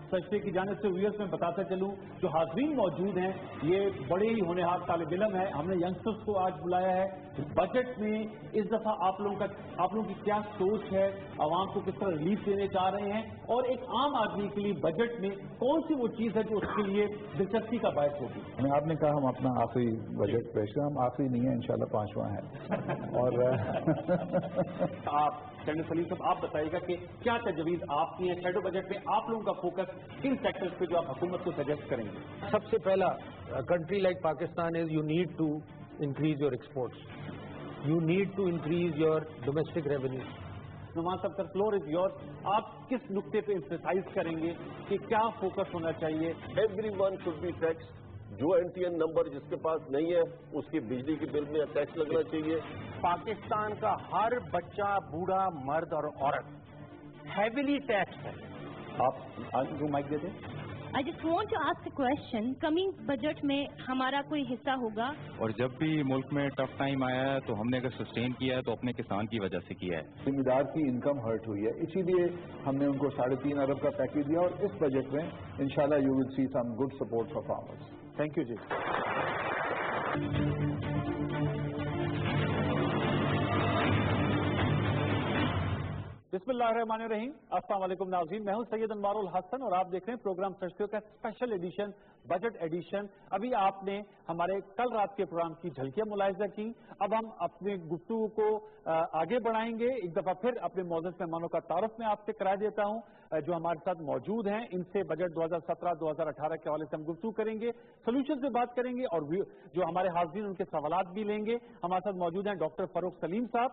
सजदे की जानिब से व्यूअर्स में बताता चलूं, जो हाज़रीन मौजूद हैं ये बड़े ही होनहार तालिब इल्म है। हमने यंगस्टर्स को आज बुलाया है। बजट में इस दफा आप लोगों की क्या सोच है, आवाम को किस तरह रिलीफ देने चाह रहे हैं, और एक आम आदमी के लिए बजट में कौन सी वो चीज़ है जो उसके लिए दिलचस्पी का बायस होगी? आपने कहा हम अपना आखिरी बजट पेश करें, हम आखिरी नहीं है, इंशाल्लाह 5वां है। और आप सेनेटर सलीम साहब, आप बताइएगा कि क्या तजवीज़ आपकी है शैडो बजट में, आप लोगों का फोकस किन सेक्टर्स पे जो आप हुकूमत को सजेस्ट करेंगे? सबसे पहला, country like Pakistan is you need to increase your exports, you need to increase your domestic revenue. Numan साहब, सर फ्लोर इज योर। आप किस नुक्ते पे एम्फसाइज करेंगे कि क्या फोकस होना चाहिए? Everyone should be tax. जो एनटीएन नंबर जिसके पास नहीं है उसकी बिजली के बिल में टैक्स लगना चाहिए। पाकिस्तान का हर बच्चा, बूढ़ा, मर्द और औरत हैविली टैक्स है। आप आज जो माइक देते हैं। I just want to ask a question. Coming budget में हमारा कोई हिस्सा होगा? और जब भी मुल्क में टफ टाइम आया है तो हमने अगर सस्टेन किया है तो अपने किसान की वजह से किया है। जिम्मेदार की इनकम हर्ट हुई है, इसीलिए हमने उनको 3.5 अरब का पैकेज दिया, और इस बजट में इंशाल्लाह you will see some good support for farmers. Thank you जी। बिस्मिल्लाहिर्रहमानिर्रहीम। अस्सलाम वालेकुम नाज़रीन, मैं हूं सैयद अनवारुल हसन और आप देख रहे हैं प्रोग्राम सजदे का स्पेशल एडिशन, बजट एडिशन। अभी आपने हमारे कल रात के प्रोग्राम की झलकियां मुलाहिजा की। अब हम अपने गुफ्तगू को आगे बढ़ाएंगे। एक दफा फिर अपने मौजूद मेहमानों का तारुफ में आपसे करा देता हूं जो हमारे साथ मौजूद हैं। इनसे बजट 2017-2018 के हवाले से हम गुफ्तगू करेंगे, सोल्यूशन से बात करेंगे और जो हमारे हाज़रीन उनके सवालात भी लेंगे। हमारे साथ मौजूद हैं डॉक्टर फरूख सलीम साहब,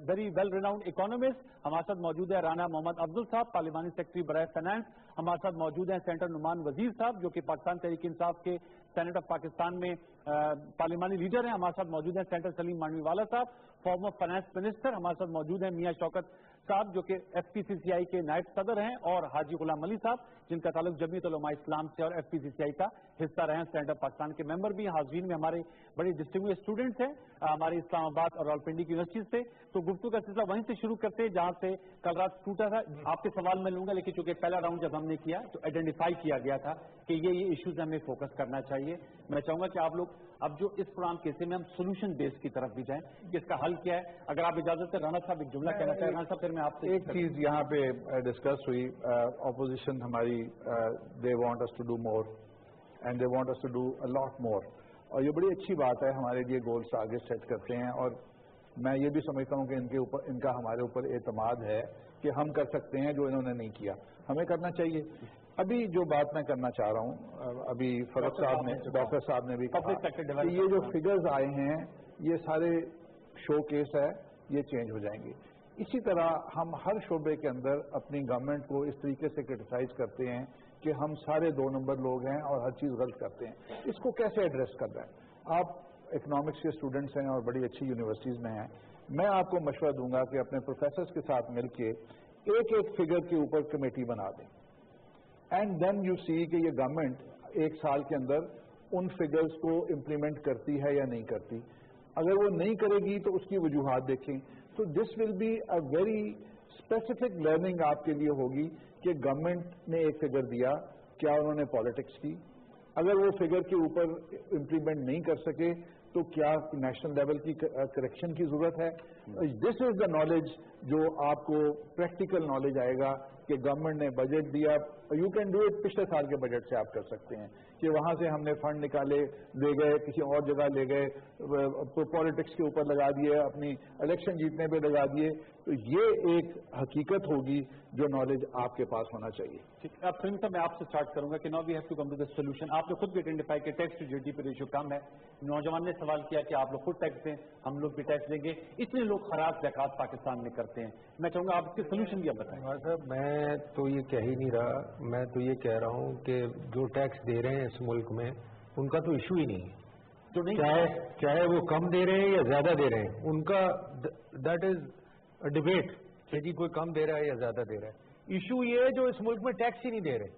वेरी वेल रिनाउंड इकोनॉमिस्ट। हमारे साथ मौजूद है राना मोहम्मद अब्दुल साहब, पार्लिमानी सेक्रेटरी बराए फाइनेंस। हमारे साथ मौजूद हैं सेनेटर नुमान वजीर साहब, जो कि पाकिस्तान तहरीक इंसाफ के सेनेट ऑफ पाकिस्तान में पार्लिमानी लीडर हैं। हमारे साथ मौजूद हैं सेनेटर सलीम मानवीवाला साहब, फॉर्मर फाइनेंस मिनिस्टर। हमारे साथ मौजूद हैं मियां शौकत साहब, जो कि FPCCI के नायब सदर हैं, और हाजी गुलाम अली साहब, जिनका ताल्लुक जमीयत उलमा इस्लाम से और FPCCI का हिस्सा रहे हैं, सेनेट ऑफ पाकिस्तान के मेंबर भी हैं। हाज़रीन में हमारे बड़े डिस्टिंग्विश्ड स्टूडेंट्स हैं हमारे इस्लामाबाद और रावलपिंडी की यूनिवर्सिटी से। तो गुफ्तगू का सिलसिला वहीं से शुरू करते हैं जहां से कल रात टूटा था। आपके सवाल मैं लूंगा, लेकिन चूंकि पहला राउंड जब हमने किया तो आइडेंटिफाई किया गया था कि ये इश्यूज हमें फोकस करना चाहिए। मैं चाहूंगा कि आप लोग अब जो इस प्रोग्राम के हिस्से में हम सोल्यूशन बेस की तरफ भी जाएं कि इसका हल क्या है। अगर आप इजाजत है राना साहब एक जुमला कहना चाहिए। राना साहब, फिर मैं आपसे एक चीज यहाँ पे डिस्कस हुई, ऑपोजिशन हमारी they want us to do more and they want us to do a lot more, और ये बड़ी अच्छी बात है, हमारे लिए गोल्स आगे सेट करते हैं। और मैं ये भी समझता हूँ कि इनका हमारे ऊपर एतमाद है कि हम कर सकते हैं जो इन्होंने नहीं किया, हमें करना चाहिए। अभी जो बात मैं करना चाह रहा हूँ, अभी फरूख साहब ने, डॉक्टर साहब ने भी कहा कि ये जो फिगर्स आए हैं ये सारे शो केस है, ये चेंज हो जाएंगे। इसी तरह हम हर शोबे के अंदर अपनी गवर्नमेंट को इस तरीके से क्रिटिसाइज करते हैं कि हम सारे 2 नंबर लोग हैं और हर चीज़ गलत करते हैं। इसको कैसे एड्रेस कर रहे हैं? आप इकोनॉमिक्स के स्टूडेंट्स हैं और बड़ी अच्छी यूनिवर्सिटीज़ में हैं। मैं आपको मशवरा दूंगा कि अपने प्रोफेसर्स के साथ मिलके एक एक फिगर के ऊपर कमेटी बना दें, एंड देन यू सी कि ये गवर्नमेंट 1 साल के अंदर उन फिगर्स को इम्प्लीमेंट करती है या नहीं करती। अगर वो नहीं करेगी तो उसकी वजूहात देखें। तो this will be a very specific learning आपके लिए होगी कि गवर्नमेंट ने एक फिगर दिया, क्या उन्होंने पॉलिटिक्स की, अगर वो फिगर के ऊपर इम्प्लीमेंट नहीं कर सके तो क्या नेशनल लेवल की करेक्शन की जरूरत है। दिस इज द नॉलेज जो आपको प्रैक्टिकल नॉलेज आएगा कि गवर्नमेंट ने बजट दिया, यू कैन डू इट। पिछले साल के बजट से आप कर सकते हैं कि वहां से हमने फंड निकाले, ले गए किसी और जगह ले गए, पॉलिटिक्स के ऊपर लगा दिए, अपनी इलेक्शन जीतने पे लगा दिए। तो ये एक हकीकत होगी जो नॉलेज आपके पास होना चाहिए। ठीक, अब फिल्म साहब मैं आपसे स्टार्ट करूंगा कि now we have to come to the solution. आपने खुद भी आइडेंटिफाई किया टैक्स टू जीडीपी पर रेशियो कम है। नौजवान ने सवाल किया कि आप लोग खुद टैक्स दें, हम लोग भी टैक्स देंगे, इतने लोग खराब ज़कात पाकिस्तान में करते हैं। मैं चाहूंगा आप इसके सोल्यूशन भी आप बताएं। साहब, मैं तो ये कह ही नहीं रहा, मैं तो ये कह रहा हूँ कि जो टैक्स दे रहे हैं इस मुल्क में उनका तो इशू ही नहीं है। जो नहीं, चाहे वो कम दे रहे हैं या ज्यादा दे रहे हैं, उनका दैट इज अ डिबेट कि जी कोई कम दे रहा है या ज्यादा दे रहा है। इशू ये है जो इस मुल्क में टैक्स ही नहीं दे रहे,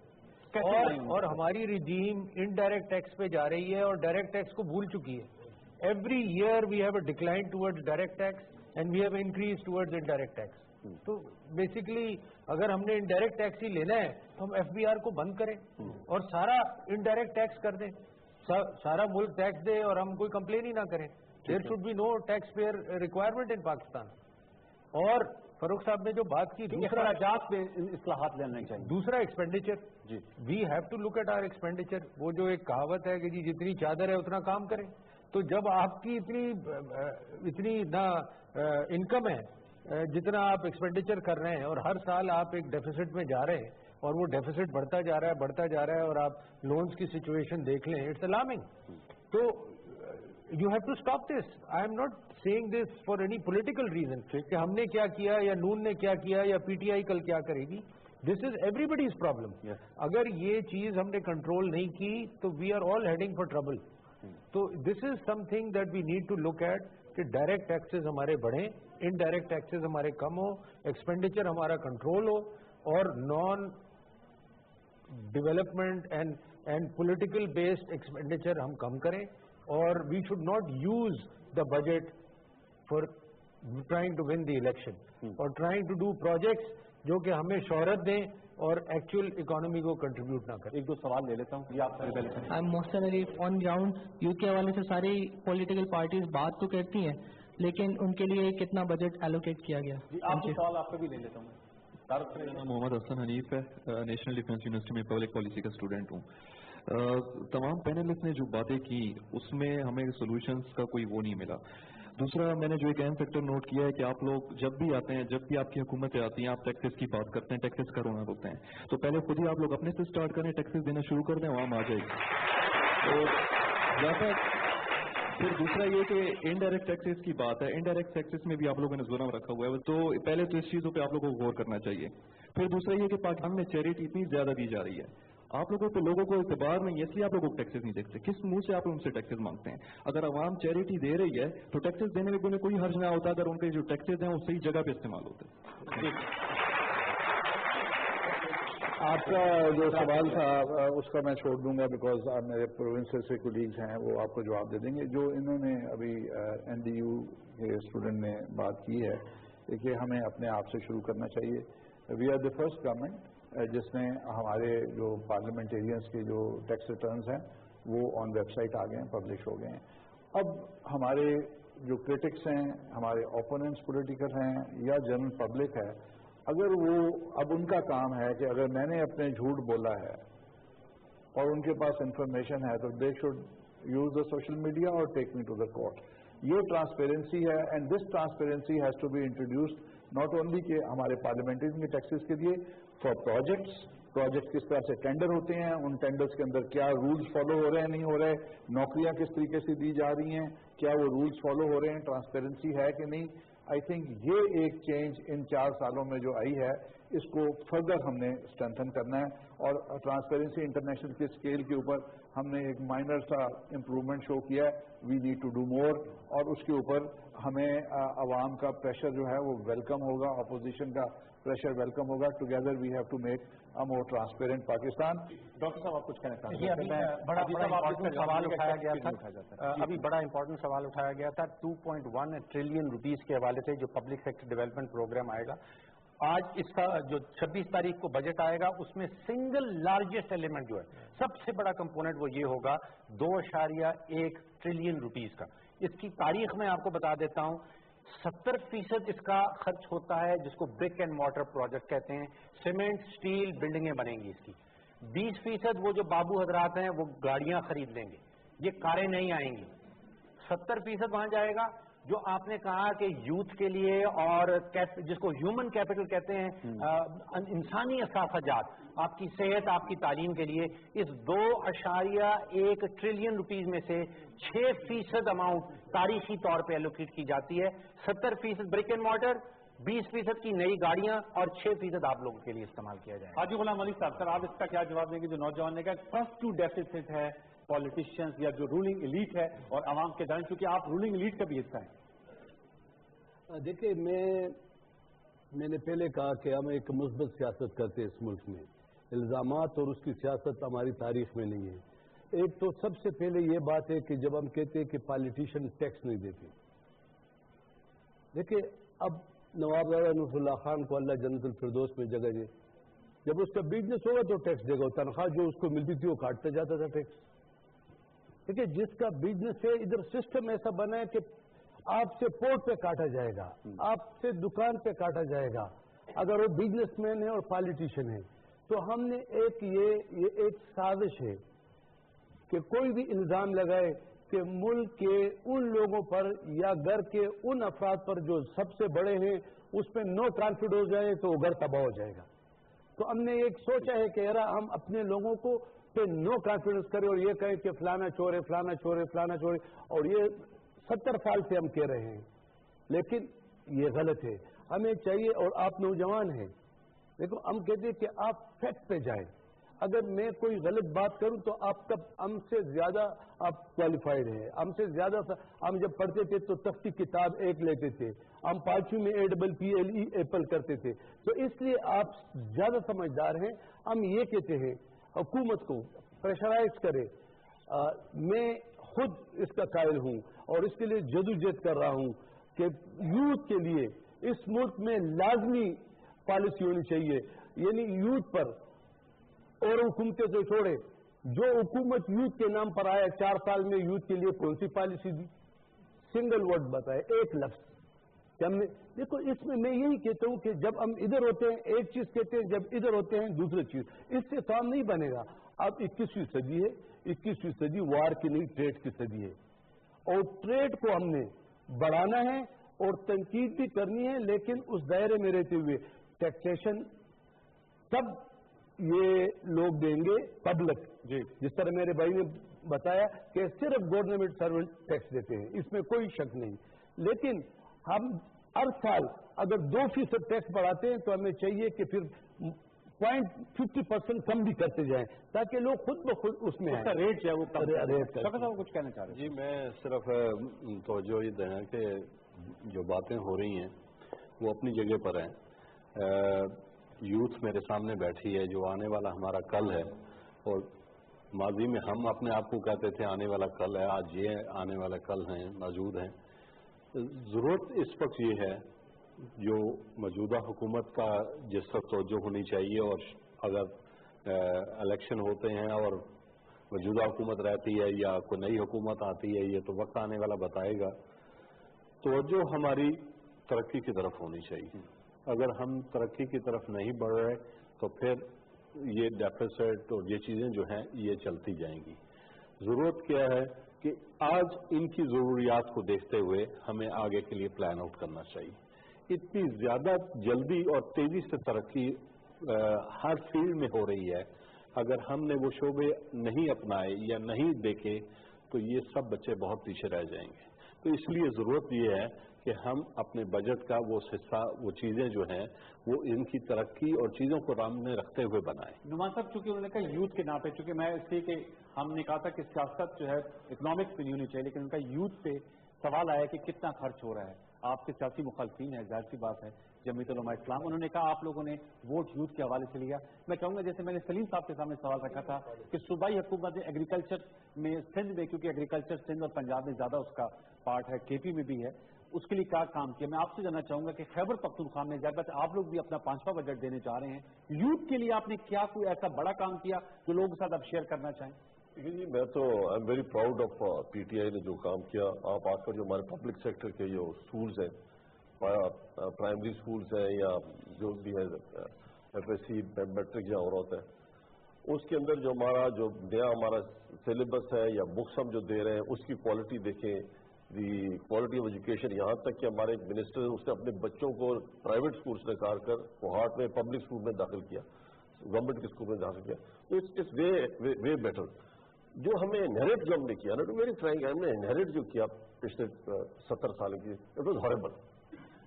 और हमारी रिजीम इनडायरेक्ट टैक्स पे जा रही है और डायरेक्ट टैक्स को भूल चुकी है। Every year we have a decline towards direct tax and we have increase towards indirect tax. تو بیسیکلی اگر ہم نے انڈائریکٹ ٹیکس ہی لینا ہے تو ہم FBR کو بند کریں اور سارا انڈائریکٹ ٹیکس کر دیں, سارا ملک ٹیکس دے اور ہم کوئی کمپلین ہی نہ کریں. There should be no tax payer requirement in Pakistan. اور فاروق صاحب نے جو بات کی, اخراجات میں اصلاحات لینے چاہیے. دوسرا ایکسپینڈیچر, جی we have to look at our expenditure. وہ جو ایک کہاوت ہے کہ جی جتنی چادر ہے اتنا کام کریں, تو جب آپ کی اتنی نہ انکم ہے جتنا آپ ایکسپینڈیچر کر رہے ہیں, اور ہر سال آپ ایک ڈیفیسٹ میں جا رہے ہیں, اور وہ ڈیفیسٹ بڑھتا جا رہا ہے, اور آپ لونز کی سچویشن دیکھ لیں, اٹس الارمنگ. تو you have to stop this. I am not seeing this for any political reason کہ ہم نے کیا کیا یا نون نے کیا کیا یا PTI کل کیا کرے گی. This is everybody's problem. اگر یہ چیز ہم نے کنٹرول نہیں کی تو we are all heading for trouble. تو this is something that we need to look at کہ ڈائریکٹ ٹیکسز ہمارے بڑھیں, انڈائریکٹ ٹیکسز ہمارے کم ہو, ایکسپینڈیچر ہمارا کنٹرول ہو, اور non development and political based expenditure ہم کم کریں. اور we should not use the budget for trying to win the election اور ٹرائنگ ٹو ڈو پروجیکٹس جو کہ ہمیں شہرت دیں اور ایکچوئل اکانومی کو کنٹریبیوٹ نہ کریں. ایک دو سوال لے لیتا ہوں. یہ آپ I am Mohsin Ali on ground. You کے حوالے سے ساری پولیٹیکل پارٹیز بات تو کرتی ہیں, لیکن ان کے لیے کتنا بجٹ ایلوکیٹ کیا گیا؟ آپ کے سوال آپ کا بھی لے لیتا ہوں. میرا نام محمد حسن حنیف ہے, نیشنل ڈیفینس یونیورسٹی میں پبلک پالیسی کا اسٹوڈنٹ ہوں. تمام پینلسٹ نے جو باتیں کی اس میں ہمیں سولوشنز کا کوئی وہ نہیں ملا. دوسرا, میں نے جو ایک اہم فیکٹر نوٹ کیا ہے کہ آپ لوگ جب بھی آتے ہیں, جب بھی آپ کی حکومتیں آتی ہیں, آپ ٹیکسز کی بات کرتے ہیں, ٹیکسز کا رونا بولتے ہیں, تو پہلے خود ہی آپ لوگ اپنے سے اسٹارٹ کریں, ٹیکسز دینا شروع کر دیں, عوام آ جائے گی. تو جہاں تک پھر دوسرا یہ کہ انڈائریکٹ ٹیکسز کی بات ہے, انڈائریکٹ ٹیکسز میں بھی آپ لوگوں نے زورم رکھا ہوا ہے, تو پہلے تو اس چیزوں پہ آپ لوگوں کو غور کرنا چاہیے. پھر دوسرا یہ کہ پاکستان میں چیریٹی اتنی زیادہ دی جا رہی ہے, آپ لوگوں کو لوگوں کو اعتبار نہیں ہے, اس لیے آپ لوگوں کو ٹیکسز نہیں دیکھتے. کس منہ سے آپ ان سے ٹیکسز مانگتے ہیں؟ اگر عوام چیریٹی دے رہی ہے تو ٹیکسز دینے میں کوئی حرج نہ ہوتا اگر ان کے جو ٹیکسز ہیں وہ صحیح جگہ پہ استعمال ہوتے. آپ کا جو سوال تھا اس کا میں چھوڑ دوں گا, بیکاز میرے پروونس سے کولیگز ہیں وہ آپ کو جواب دے دیں گے. جو انہوں نے ابھی NDU کے اسٹوڈنٹ نے بات کی ہے کہ ہمیں اپنے آپ سے شروع کرنا چاہیے. We are the first government جس میں ہمارے جو پارلیمنٹیرینس کے جو ٹیکس ریٹرنز ہیں وہ آن ویب سائٹ آ گئے ہیں, پبلش ہو گئے ہیں. اب ہمارے جو کرٹکس ہیں, ہمارے اوپوننٹس پولیٹیکل ہیں یا جنرل پبلک ہے, اگر وہ اب ان کا کام ہے کہ اگر میں نے اپنے جھوٹ بولا ہے اور ان کے پاس انفارمیشن ہے تو they should use the social media اور take me to the court. یہ ٹرانسپیرنسی ہے, and this transparency has to be introduced not only کہ ہمارے پارلیمنٹریزم کے ٹیکسز کے لیے, فار پروجیکٹس کس طرح سے ٹینڈر ہوتے ہیں, ان ٹینڈرز کے اندر کیا رولز فالو ہو رہے ہیں نہیں ہو رہے, نوکریاں کس طریقے سے دی جا رہی ہیں, کیا وہ رولز فالو ہو رہے ہیں, ٹرانسپیرنسی ہے کہ نہیں. آئی تھنک یہ ایک چینج ان 4 سالوں میں جو آئی ہے اس کو فردر ہم نے اسٹرینتھن کرنا ہے, اور ٹرانسپیرنسی انٹرنیشنل کے اسکیل کے اوپر ہم نے ایک مائنر سا امپروومنٹ شو کیا ہے. We need to do more, اور اس کے اوپر ہمیں عوام کا پریشر جو ہے وہ ویلکم ہوگا, اپوزیشن کا پریشر ویلکم ہوگا. Together we have to make a more transparent Pakistan. Doctor صاحب آپ کچھ کہنا چاہتے ہیں؟ ابھی بڑا امپورٹنٹ سوال اٹھایا گیا تھا, ابھی بڑا امپورٹنٹ سوال اٹھایا گیا تھا 2.1 ٹریلین روپیز کے حوالے سے جو پبلک سیکٹر ڈیولپمنٹ پروگرام آئے گا. آج اس کا جو 26 تاریخ کو بجٹ آئے گا اس میں سنگل لارجسٹ ایلیمنٹ جو ہے, سب سے بڑا کمپوننٹ وہ یہ ہوگا 2.1 ٹریلین روپیز کا. اس کی تاریخ میں آپ کو بتا دیتا ہوں, 70% اس کا خرچ ہوتا ہے جس کو برک اینڈ مارٹر پروجیکٹ کہتے ہیں, سیمنٹ اسٹیل بلڈنگیں بنیں گی اس کی. 20% وہ جو بابو حضرات ہیں وہ گاڑیاں خرید لیں گے, یہ کاریں نہیں آئیں گی. 70% وہاں جائے گا جو آپ نے کہا کہ یوتھ کے لیے اور جس کو ہیومن کیپٹل کہتے ہیں, انسانی اثاثہ جات, آپ کی صحت, آپ کی تعلیم کے لیے. اس 2.1 ٹریلین روپیز میں سے 6% اماؤنٹ تاریخی طور پہ ایلوکیٹ کی جاتی ہے. 70% برک اینڈ مارٹر, 20% کی نئی گاڑیاں, اور 6% آپ لوگوں کے لیے استعمال کیا جائے. حاجی غلام علی صاحب, سر آپ اس کا کیا جواب دیں گے جو نوجوان نے کہا فرسٹ ٹو ڈیفیسٹ ہے پالیٹیشینز یا جو رولنگ ایلیٹ ہے اور عوام کے درمیان, کیونکہ آپ رولنگ ایلیٹ کا بھی حصہ ہیں؟ دیکھیں, میں نے پہلے کہا کہ ہم ایک مثبت سیاست کرتے ہیں اس ملک میں, الزامات اور اس کی سیاست ہماری تاریخ میں نہیں ہے. ایک تو سب سے پہلے یہ بات ہے کہ جب ہم کہتے ہیں کہ پالیٹیشین ٹیکس نہیں دیتے, دیکھیں اب नवाबदादा नूरुल्लाह खान को अल्लाह जन्नतुल फिरदौस में जगह दे। जब उसका बिजनेस होगा तो टैक्स देगा, तनख्वाह जो उसको मिलती थी वो काटता जाता था टैक्स। देखिए जिसका बिजनेस है, इधर सिस्टम ऐसा बना है कि आपसे पोर्ट पे काटा जाएगा, आपसे दुकान पे काटा जाएगा अगर वो बिजनेसमैन है और पॉलिटिशियन है। तो हमने ये एक साजिश है कि कोई भी इल्जाम लगाए कि मुल्क के उन लोगों पर या घर के उन अफराद पर जो सबसे बड़े हैं उस पर नो कॉन्फिडेंस हो जाए तो वो घर तबाह हो जाएगा। तो हमने एक सोचा है कि यार हम अपने लोगों को पे नो कॉन्फिडेंस करें और ये कहें कि फलाना चोर है, फलाना चोर है, फलाना चोर है, और ये 70 साल से हम कह रहे हैं, लेकिन ये गलत है। हमें चाहिए, और आप नौजवान हैं, देखो हम कहते हैं कि आप फैक्ट पे जाएं। अगर मैं कोई गलत बात करूं तो आपका हमसे ज्यादा आप क्वालिफाइड हैं, हमसे ज्यादा। हम जब पढ़ते थे तो तख्ती किताब एक लेते थे, हम 5वीं में APPLE एप्पल करते थे, तो इसलिए आप ज्यादा समझदार हैं। हम ये कहते हैं हुकूमत को प्रेशराइज करे। मैं खुद इसका कायल हूं और इसके लिए जदोजहद कर रहा हूं कि यूथ के लिए इस मुल्क में लाजमी पॉलिसी होनी चाहिए, यानी यूथ पर, और हुकूमतें तो छोड़े। जो हुकूमत यूथ के नाम पर आया 4 साल में यूथ के लिए कौन सी पॉलिसी दी? सिंगल वर्ड बताए, एक लफ्ज कि हमने। देखो इसमें मैं यही कहता हूं कि जब हम इधर होते हैं एक चीज कहते हैं, जब इधर होते हैं दूसरी चीज, इससे काम नहीं बनेगा। अब 21वीं सदी है, 21वीं सदी वार की नहीं ट्रेड की सदी है, और ट्रेड को हमने बढ़ाना है और तनकीद भी करनी है, लेकिन उस दायरे में रहते हुए टैक्सेशन तब ये लोग देंगे पब्लिक, जिस तरह मेरे भाई ने बताया कि सिर्फ गवर्नमेंट सर्वेंट टैक्स देते हैं, इसमें कोई शक नहीं। लेकिन हम हर साल अगर 2% टैक्स बढ़ाते हैं तो हमें चाहिए कि फिर 0.50% कम भी करते जाएं, ताकि लोग खुद ब खुद उसमें उसका रेट जो है वो कम। रेट साहब कुछ कहना चाह रहे हैं? जी, मैं सिर्फ तवज्जो ये देना कि जो बातें हो रही हैं वो अपनी जगह पर हैं। यूथ मेरे सामने बैठी है, जो आने वाला हमारा कल है, और माजी में हम अपने आप को कहते थे आने वाला कल है, आज ये आने वाला कल है, मौजूद हैं। ज़रूरत इस वक्त ये है जो मौजूदा हुकूमत का जिस वक्त तवज्जो होनी चाहिए, और अगर इलेक्शन होते हैं और मौजूदा हुकूमत रहती है या कोई नई हुकूमत आती है, ये तो वक्त आने वाला बताएगा। तवज्जो हमारी तरक्की की तरफ होनी चाहिए। अगर हम तरक्की की तरफ नहीं बढ़ रहे तो फिर ये डेफिसिट और ये चीज़ें जो हैं ये चलती जाएंगी। ज़रूरत क्या है कि आज इनकी ज़रूरियात को देखते हुए हमें आगे के लिए प्लान आउट करना चाहिए। इतनी ज़्यादा जल्दी और तेज़ी से तरक्की हर फील्ड में हो रही है, अगर हमने वो शोबे नहीं अपनाए या नहीं देखे तो ये सब बच्चे बहुत पीछे रह जाएंगे। तो इसलिए ज़रूरत ये है कि हम अपने बजट का वो हिस्सा, वो चीज़ें जो हैं वो इनकी तरक्की और चीज़ों को सामने रखते हुए बनाएं। नुमान साहब, चूंकि उन्होंने कहा यूथ के नाते, चूंकि मैं इसलिए कि हमने कहा था कि सियासत जो है इकोनॉमिक्स पे नहीं होनी चाहिए, लेकिन उनका यूथ पे सवाल आया कि कितना खर्च हो रहा है। आपके सियासी मुखालफीन है, जाहिर सी बात है, जमीयत उलमा इस्लाम, उन्होंने कहा आप लोगों ने वोट यूथ के हवाले से लिया। मैं कहूँगा जैसे मैंने सलीम साहब के सामने सवाल रखा था कि सूबाई हुकूमत ने एग्रीकल्चर में सिंध में, क्योंकि एग्रीकल्चर सिंध और पंजाब में ज़्यादा उसका पार्ट है, KP में भी है, उसके लिए क्या काम किया। मैं आपसे जानना चाहूंगा कि खैबर पख्तूनख्वा में जब आप लोग भी अपना 5वां बजट देने जा रहे हैं, यूथ के लिए आपने क्या कोई ऐसा बड़ा काम किया जो लोगों के साथ आप शेयर करना चाहें? जी, मैं तो I am very proud of PTI ने जो काम किया। आप आकर जो हमारे पब्लिक सेक्टर के जो स्कूल्स हैं, प्राइमरी स्कूल्स हैं या जो भी है FSC मैट्रिक या और होता है, उसके अंदर जो हमारा जो नया हमारा सिलेबस है या बुक्स हम जो दे रहे हैं उसकी क्वालिटी देखें, दी क्वालिटी ऑफ एजुकेशन। यहाँ तक कि हमारे मिनिस्टर उसने अपने बच्चों को प्राइवेट स्कूल से निकाल कर कोहाट में पब्लिक स्कूल में दाखिल किया, गवर्नमेंट के स्कूल में दाखिल किया। तो इट्स वे बेटर। जो हमें इनहेरिट जो हमने किया ना, तो वेरी फ्रैंक, हमने इनहेरिट जो किया पिछले 70 साल की, इट वॉज हॉरेबल।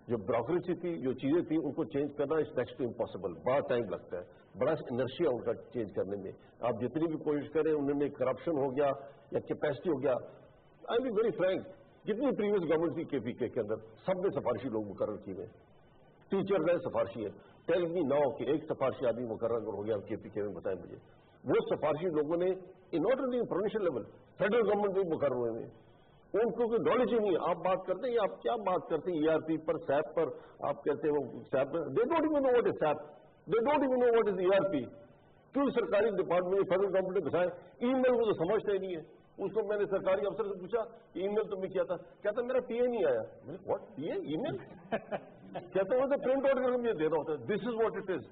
जो ब्यूरोक्रेसी थी, जो चीजें थी, उनको चेंज करना इज नेक्स्ट टू इम्पॉसिबल। बड़ा टाइम लगता है, बड़ा इनर्शिया उनका चेंज करने में। आप जितनी भी कोशिश करें, उन्होंने करप्शन हो गया या कैपेसिटी हो गया। आई बी वेरी फ्रैंक, जितनी प्रीवियस गवर्नमेंट की KPK के अंदर सब में सिफारशी लोग मुकर्रर किए गए। टीचर गए सिफारशी है, टेल मी नाउ कि एक सिफारशी आदमी मुकर्रर हो गया KPK में, बताएं मुझे। वो सिफारशी लोगों ने in not only provincial level, federal government में मुकर्रर हुए हैं, उनको कोई नॉलेज ही नहीं है। आप बात करते हैं, आप क्या बात करते हैं ERP पर, SAP पर, आप कहते हैं वो SAP, they don't even know what is SAP, they don't even know what is ERP। क्यों सरकारी डिपार्टमेंट में फेडरल गवर्नमेंट ने बताया, ईमेल को तो समझता ही नहीं है। उसको मैंने सरकारी अफसर से पूछा ईमेल तुमने किया था, कहता मेरा PA नहीं आया। What PA email? कहता वो तो प्रिंट आउट करके मुझे दे रहा होता है। This is what it is.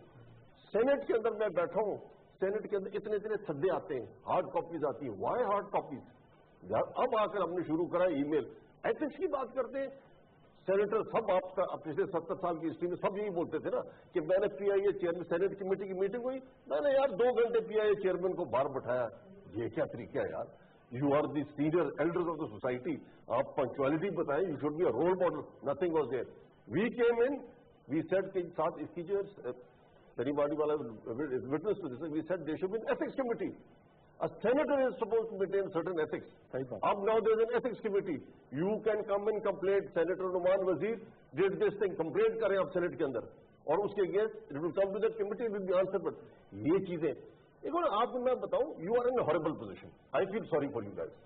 Senate के अंदर मैं बैठा हूँ, सेनेट के अंदर इतने इतने सद्दे आते हैं, हार्ड कॉपीज आती है। Why hard copies? अब आकर हमने शुरू करा ईमेल। एथिक्स की बात करते हैं, सेनेटर सब आपका पिछले 70 साल की हिस्ट्री में सब यही बोलते थे ना कि मैंने PIA चेयरमैन, सेनेट कमेटी की मीटिंग हुई, मैंने यार 2 घंटे PIA चेयरमैन को बाहर बैठाया। ये क्या तरीका है यार? You are the senior elders of the society, आप पंक्चुअलिटी बताएं, you should be a role model. Nothing was there. We came in, we said के साथ इसकी जो शनिवारी वाला witness to this, we said there should be an ethics committee. A senator is supposed to maintain certain ethics. Up now there is an ethics committee. You can come and complain. Senator Numan Wazir did this thing. Complaint करें आप senate के अंदर और उसके against it will come to that committee, it will be answered. ये चीजें एक और आपको मैं बताऊं, you are in a horrible position. I feel sorry for you guys.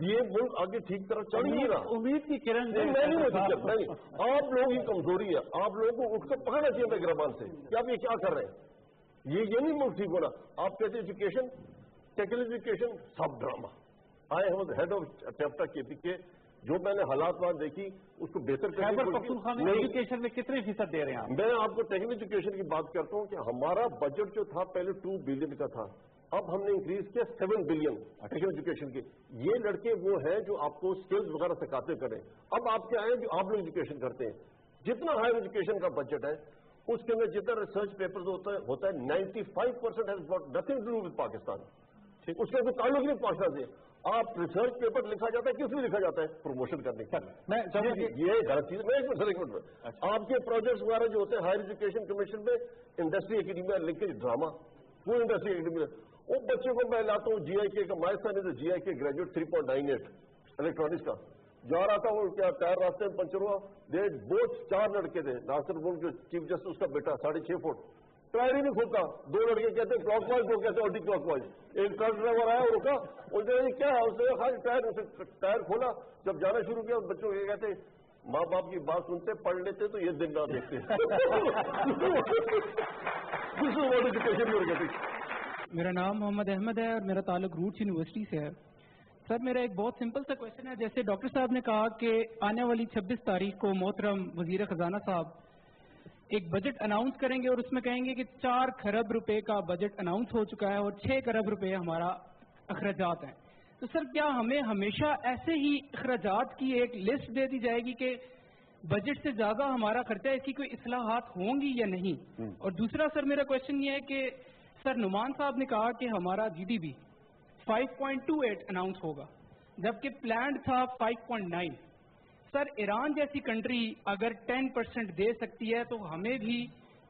ये मुल्क आगे ठीक तरह चल नहीं रहा। उम्मीद की किरण नहीं, आप लोगों की कमजोरी है। आप लोगों को उठकर पकड़ना चाहिए था गिरबान से कि आप ये क्या कर रहे हैं। ये नहीं मुल्क ठीक होना। आप कहते एजुकेशन, टेक्निकल एजुकेशन, सब drama. I am head of टेप्टा KPK, जो मैंने हालात वहां देखी उसको बेहतर करने एजुकेशन में कितने फीसद दे रहे हैं? मैं आपको टेक्निकल एजुकेशन की बात करता हूं कि हमारा बजट जो था पहले 2 बिलियन का था, अब हमने इंक्रीज किया 7 बिलियन टेक्निकल एजुकेशन के। ये लड़के वो हैं जो आपको स्किल्स वगैरह सिखाते करें। अब आप क्या है जो आप लोग एजुकेशन करते हैं, जितना हायर एजुकेशन का बजट है उसके अंदर जितना रिसर्च पेपर होता है 95% has got nothing to do with Pakistan. उसके कोई ताल्लुक नहीं पाकिस्तान से। आप रिसर्च पेपर लिखा जाता है, किस लिए लिखा जाता है? प्रमोशन करने के लिए। मैं ये गलत चीज मैं एक मिनट आपके प्रोजेक्ट्स वगैरह जो होते हैं हायर एजुकेशन कमीशन में, इंडस्ट्री एकेडमिया लिंकेज ड्रामा, वो इंडस्ट्री एकेडमिया, वो बच्चों को मैं लाता हूँ GIK का, my son is GIK graduate 3.98 electronics का, जा रहा था वो क्या टायर रास्ते में पंचर हुआ। दे बोथ 4 लड़के थे, नासिर बुल के चीफ जस्टिस का बेटा 6.5 फुट, टायर ही नहीं खुलता। 2 लड़के कहते हैं क्लॉक वाइज, 2 कहते हैं एंटी क्लॉक वाइज। एक ट्रक ड्राइवर आया और रुका, उसने क्या है, उसने खाली टायर खोला। जब जाना शुरू किया बच्चों के कहते माँ बाप की बात सुनते पढ़ लेते तो ये दिन ना देखते। मेरा नाम मोहम्मद अहमद है और मेरा ताल्लुक रूट्स यूनिवर्सिटी से है। सर मेरा एक बहुत सिंपल सा क्वेश्चन है, जैसे डॉक्टर साहब ने कहा कि आने वाली 26 तारीख को मोहतरम वजीर खजाना साहब एक बजट अनाउंस करेंगे और उसमें कहेंगे कि 4 खरब रुपए का बजट अनाउंस हो चुका है और 6 खरब रुपए हमारा अखराजात हैं। तो सर क्या हमें हमेशा ऐसे ही अखराजात की एक लिस्ट दे दी जाएगी कि बजट से ज्यादा हमारा खर्चा, इसकी कोई इस्लाहात होंगी या नहीं? और दूसरा सर मेरा क्वेश्चन ये है कि सर नुमान साहब ने कहा कि हमारा GDP 5.28 अनाउंस होगा, जबकि प्लान था 5.9। सर ईरान जैसी कंट्री अगर 10% दे सकती है तो हमें भी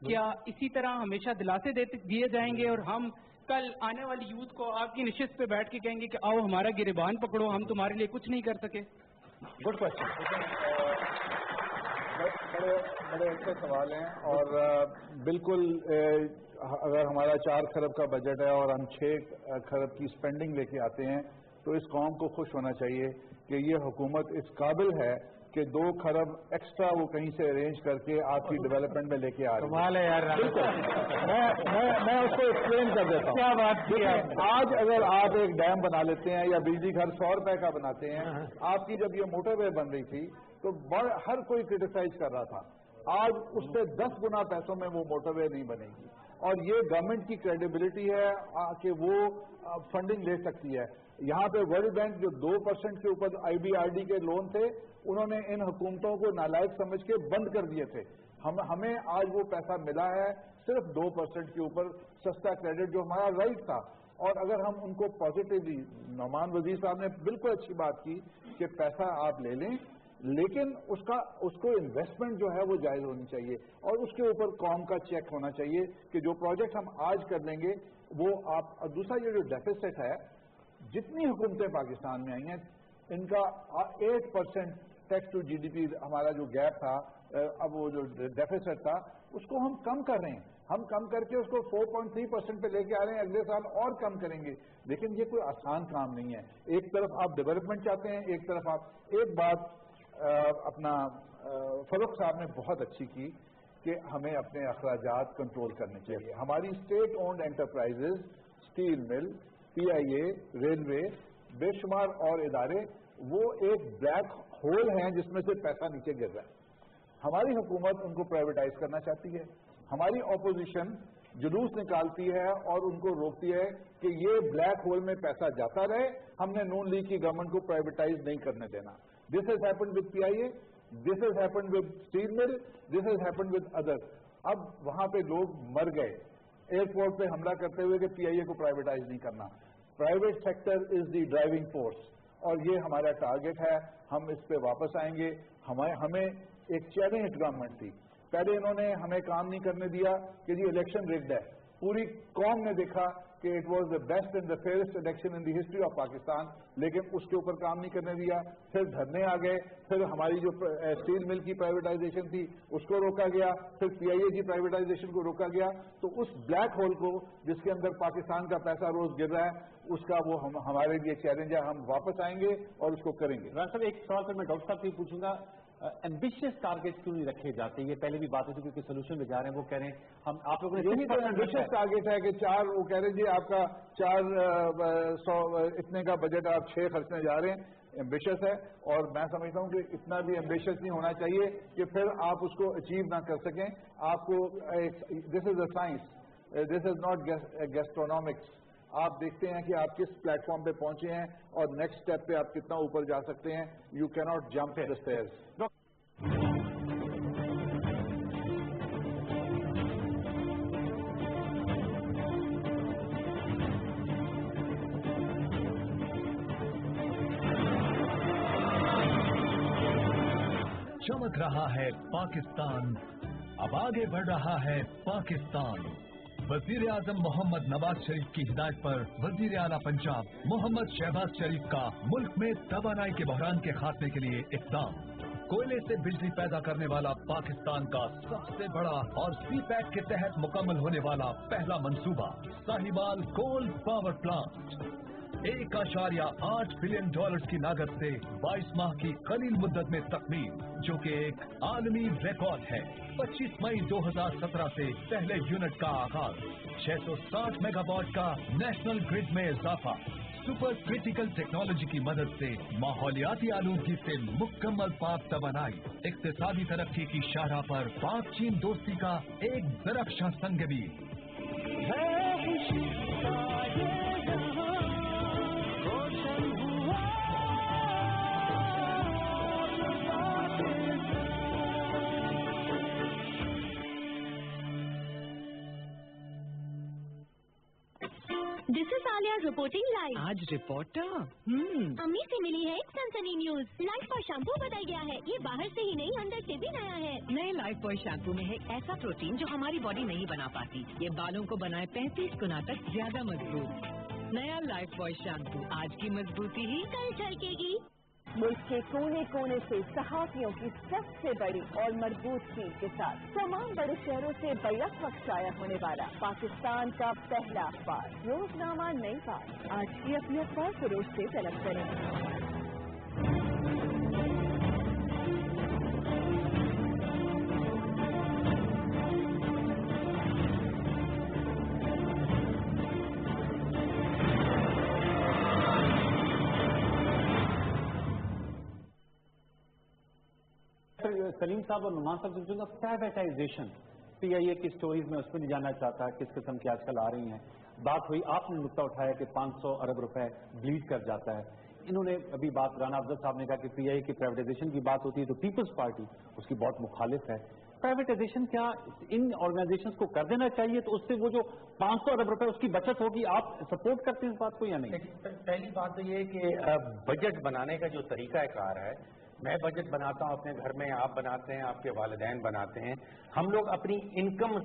क्या इसी तरह हमेशा दिलासे दिए जाएंगे और हम कल आने वाली यूथ को आपकी निशिस्त पे बैठ के कहेंगे कि आओ हमारा गिरबान पकड़ो, हम तुम्हारे लिए कुछ नहीं कर सके? गुड क्वेश्चन, बड़े अच्छे सवाल हैं। और बिल्कुल अगर हमारा 4 खरब का बजट है और हम 6 खरब की स्पेंडिंग लेके आते हैं तो इस कौम को खुश होना चाहिए कि ये हुकूमत इस काबिल है कि 2 खरब एक्स्ट्रा वो कहीं से अरेंज करके आपकी डेवलपमेंट में लेके आ रही है। यार मैं उसको एक्सप्लेन कर देता हूँ। क्या बात की आज अगर आप एक डैम बना लेते हैं या बिजली घर 100 रुपए का बनाते हैं, आपकी जब ये मोटरवे बन रही थी तो हर कोई क्रिटिसाइज कर रहा था। आज उससे 10 गुना पैसों में वो मोटरवे नहीं बनेगी और ये गवर्नमेंट की क्रेडिबिलिटी है कि वो फंडिंग ले सकती है। यहाँ पे वर्ल्ड बैंक जो 2% के ऊपर IBRD के लोन थे, उन्होंने इन हुकूमतों को नालायक समझ के बंद कर दिए थे। हमें आज वो पैसा मिला है सिर्फ 2% के ऊपर सस्ता क्रेडिट, जो हमारा राइट था। और अगर हम उनको पॉजिटिवली, नौमान वजीर साहब ने बिल्कुल अच्छी बात की कि पैसा आप ले लें, लेकिन उसको इन्वेस्टमेंट जो है वो जायज होनी चाहिए और उसके ऊपर कौम का चेक होना चाहिए कि जो प्रोजेक्ट हम आज कर लेंगे वो आप। और दूसरा ये जो डेफिसिट है, जितनी हुकूमतें पाकिस्तान में आई हैं इनका 8% टैक्स टू GDP हमारा जो गैप था, अब वो जो डेफिसिट था उसको हम कम कर रहे हैं। हम कम करके उसको 4.3% पे लेके आ रहे हैं, अगले साल और कम करेंगे। लेकिन ये कोई आसान काम नहीं है। एक तरफ आप डेवलपमेंट चाहते हैं, एक तरफ आप एक बात अपना फरूख साहब ने बहुत अच्छी की कि हमें अपने अखराजात कंट्रोल करने चाहिए। हमारी state owned enterprises, steel mill, PIA, railway, बेशुमार और इदारे वो एक ब्लैक होल हैं जिसमें से पैसा नीचे गिर रहा है। हमारी हुकूमत उनको प्राइवेटाइज करना चाहती है, हमारी ऑपोजिशन जुलूस निकालती है और उनको रोकती है कि ये ब्लैक होल में पैसा जाता रहे, हमने नून लीग की गवर्नमेंट को प्राइवेटाइज नहीं करने देना। This has happened with PIA, this has happened with steel mill, this has happened with other. अब वहां पे लोग मर गए एयरपोर्ट पे हमला करते हुए कि PIA को प्राइवेटाइज नहीं करना। Private sector is the driving force और ये हमारा टारगेट है, हम इस पे वापस आएंगे। हमें एक चैलेंज गवर्नमेंट थी, पहले इन्होंने हमें काम नहीं करने दिया कि जी इलेक्शन रिग्ड है। पूरी कौम ने देखा कि it was the best and the fairest election in the history of Pakistan, लेकिन उसके ऊपर काम नहीं करने दिया। फिर धरने आ गए, फिर हमारी जो स्टील मिल की प्राइवेटाइजेशन थी उसको रोका गया, फिर PIA की प्राइवेटाइजेशन को रोका गया। तो उस ब्लैक होल को जिसके अंदर पाकिस्तान का पैसा रोज गिर रहा है, उसका वो हमारे लिए चैलेंज है। हम वापस आएंगे और उसको करेंगे। राज साहब, एक सवाल फिर मैं डॉक्टर साहब से पूछूंगा, एम्बिशियस टारगेट क्यों नहीं रखे जाते? ये पहले भी बात हुई थी, क्योंकि सोल्यूशन में जा रहे हैं, वो कह रहे हैं हम आप लोगों ने यही तो एम्बिशियस टारगेट है कि 4, वो कह रहे हैं जी आपका 400 इतने का बजट आप 6 खर्चने जा रहे हैं, एम्बिशियस है। और मैं समझता हूं कि इतना भी एम्बिशियस नहीं होना चाहिए कि फिर आप उसको अचीव ना कर सकें। आपको this is a science, this is not gastronomics. आप देखते हैं कि आप किस प्लेटफॉर्म पे पहुंचे हैं और नेक्स्ट स्टेप पे आप कितना ऊपर जा सकते हैं। You cannot jump the stairs. चमक रहा है पाकिस्तान, अब आगे बढ़ रहा है पाकिस्तान। वजीर आजम मोहम्मद नवाज शरीफ की हिदायत पर वजीर आला पंजाब मोहम्मद शहबाज शरीफ का मुल्क में तवानाई के बहरान के खात्मे के लिए इक़दाम। कोयले से बिजली पैदा करने वाला पाकिस्तान का सबसे बड़ा और CPEC के तहत मुकम्मल होने वाला पहला मंसूबा Sahiwal coal power plant 1.8 billion dollar की लागत से 22 माह की कलील मुद्दत में तकमील, जो कि एक आलमी रिकॉर्ड है। 25 मई 2017 से पहले यूनिट का आगाज, 660 मेगावाट का नेशनल ग्रिड में इजाफा, सुपर क्रिटिकल टेक्नोलॉजी की मदद से माहौलियाती आलूदगी से मुकम्मल पाक तवानाई, इक्तिसादी तरक्की की शाहराह पर पाक चीन दोस्ती का एक दरख्शां संगमीर। This is Alia reporting live. आज रिपोर्टर अम्मी से मिली है एक सनसनी न्यूज। लाइफ बॉय शैम्पू बदल गया है, ये बाहर से ही नहीं अंदर से भी नया है। नए लाइफ बॉय शैम्पू में है ऐसा प्रोटीन जो हमारी बॉडी नहीं बना पाती। ये बालों को बनाए 35 गुना तक ज्यादा मजबूत। नया लाइफ बॉय शैम्पू, आज की मजबूती ही कल झलकेगी। मुल्क के कोने कोने से सहाफियों की सबसे बड़ी और मजबूत टीम के साथ तमाम बड़े शहरों से बैक वक्त शाया होने वाला पाकिस्तान का पहला अखबार रोजनामा नई बात। आज की अपनी अखबार फरोश से तलब करें। सलीम साहब और नुमान साहब से पूछूंगा, प्राइवेटाइजेशन PIA की स्टोरीज में उसमें नहीं जाना चाहता, किस किस्म की आजकल आ रही हैं। बात हुई, आपने नुक्ता उठाया कि 500 अरब रुपए ब्लीड कर जाता है। इन्होंने अभी बात, राना अफजल साहब ने कहा कि PIA की प्राइवेटाइजेशन की बात होती है तो पीपल्स पार्टी उसकी बहुत मुखालिफ है। प्राइवेटाइजेशन क्या इन ऑर्गेनाइजेशंस को कर देना चाहिए, तो उससे वो जो 500 अरब रुपए उसकी बचत होगी? आप सपोर्ट करते हैं इस बात को या नहीं? पहली बात तो ये है कि बजट बनाने का जो तरीकाकार है, मैं बजट बनाता हूं अपने घर में, आप बनाते हैं, आपके वालिदैन बनाते हैं, हम लोग अपनी इनकम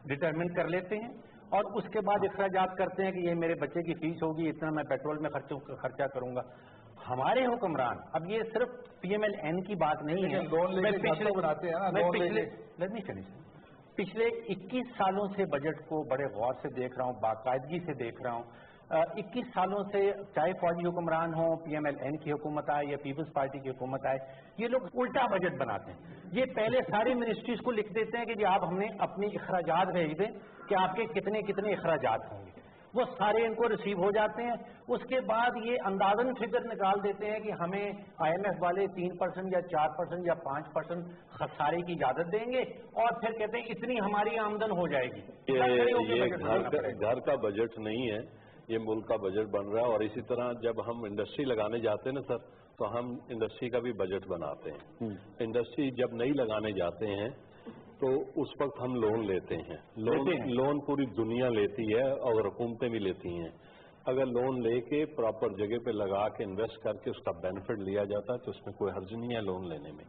डिटरमिन कर लेते हैं और उसके बाद अखराजात करते हैं कि ये मेरे बच्चे की फीस होगी, इतना मैं पेट्रोल में खर्चा करूंगा। हमारे हुक्मरान, अब ये सिर्फ PMLN की बात नहीं है, लोन लेके बनाते हैं ना, पिछले 21 सालों से बजट को बड़े गौर से देख रहा हूं, बाकायदगी से देख रहा हूं। 21 सालों से चाहे फौजी हुक्मरान हो, PMLN की हुकूमत आए या पीपल्स पार्टी की हुकूमत आए, ये लोग उल्टा बजट बनाते हैं। ये पहले सारी मिनिस्ट्रीज को लिख देते हैं कि जी आप हमें अपनी अखराजात भेज दें कि आपके कितने कितने अखराजात होंगे, वो सारे इनको रिसीव हो जाते हैं। उसके बाद ये अंदाजन फिगर निकाल देते हैं कि हमें IMF वाले 3% या 4% या 5% खसारे की इजाजत देंगे और फिर कहते हैं इतनी हमारी आमदन हो जाएगी। ये घर का बजट नहीं है, ये मुल्क का बजट बन रहा है। और इसी तरह जब हम इंडस्ट्री लगाने जाते हैं ना सर, तो हम इंडस्ट्री का भी बजट बनाते हैं। इंडस्ट्री जब नहीं लगाने जाते हैं तो उस वक्त हम लोन लेते हैं। लोन पूरी दुनिया लेती है और हुकूमतें भी लेती हैं। अगर लोन लेके प्रॉपर जगह पे लगा के इन्वेस्ट करके उसका बेनिफिट लिया जाता है तो उसमें कोई हर्ज नहीं है लोन लेने में।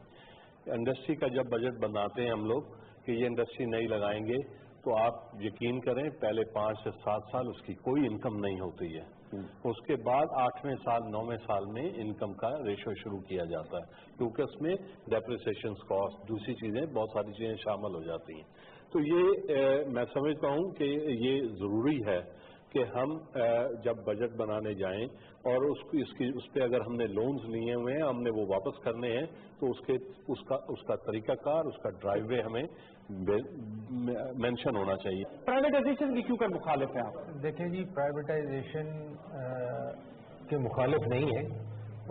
इंडस्ट्री का जब बजट बनाते हैं हम लोग कि ये इंडस्ट्री नहीं लगाएंगे, तो आप यकीन करें पहले 5 से 7 साल उसकी कोई इनकम नहीं होती है। उसके बाद 8वें साल 9वें साल में इनकम का रेशो शुरू किया जाता है, क्योंकि उसमें डेप्रिसिएशन कॉस्ट, दूसरी चीजें, बहुत सारी चीजें शामिल हो जाती हैं। तो ये मैं समझता हूं कि ये जरूरी है कि हम जब बजट बनाने जाएं और उस पर अगर हमने लोन्स लिए हुए हैं, हमने वो वापस करने हैं, तो उसका तरीकाकार, उसका ड्राइववे हमें मेंशन होना चाहिए। प्राइवेटाइजेशन की क्यों कर मुखालिफ हैं आप? देखें जी, प्राइवेटाइजेशन के मुखालिफ नहीं है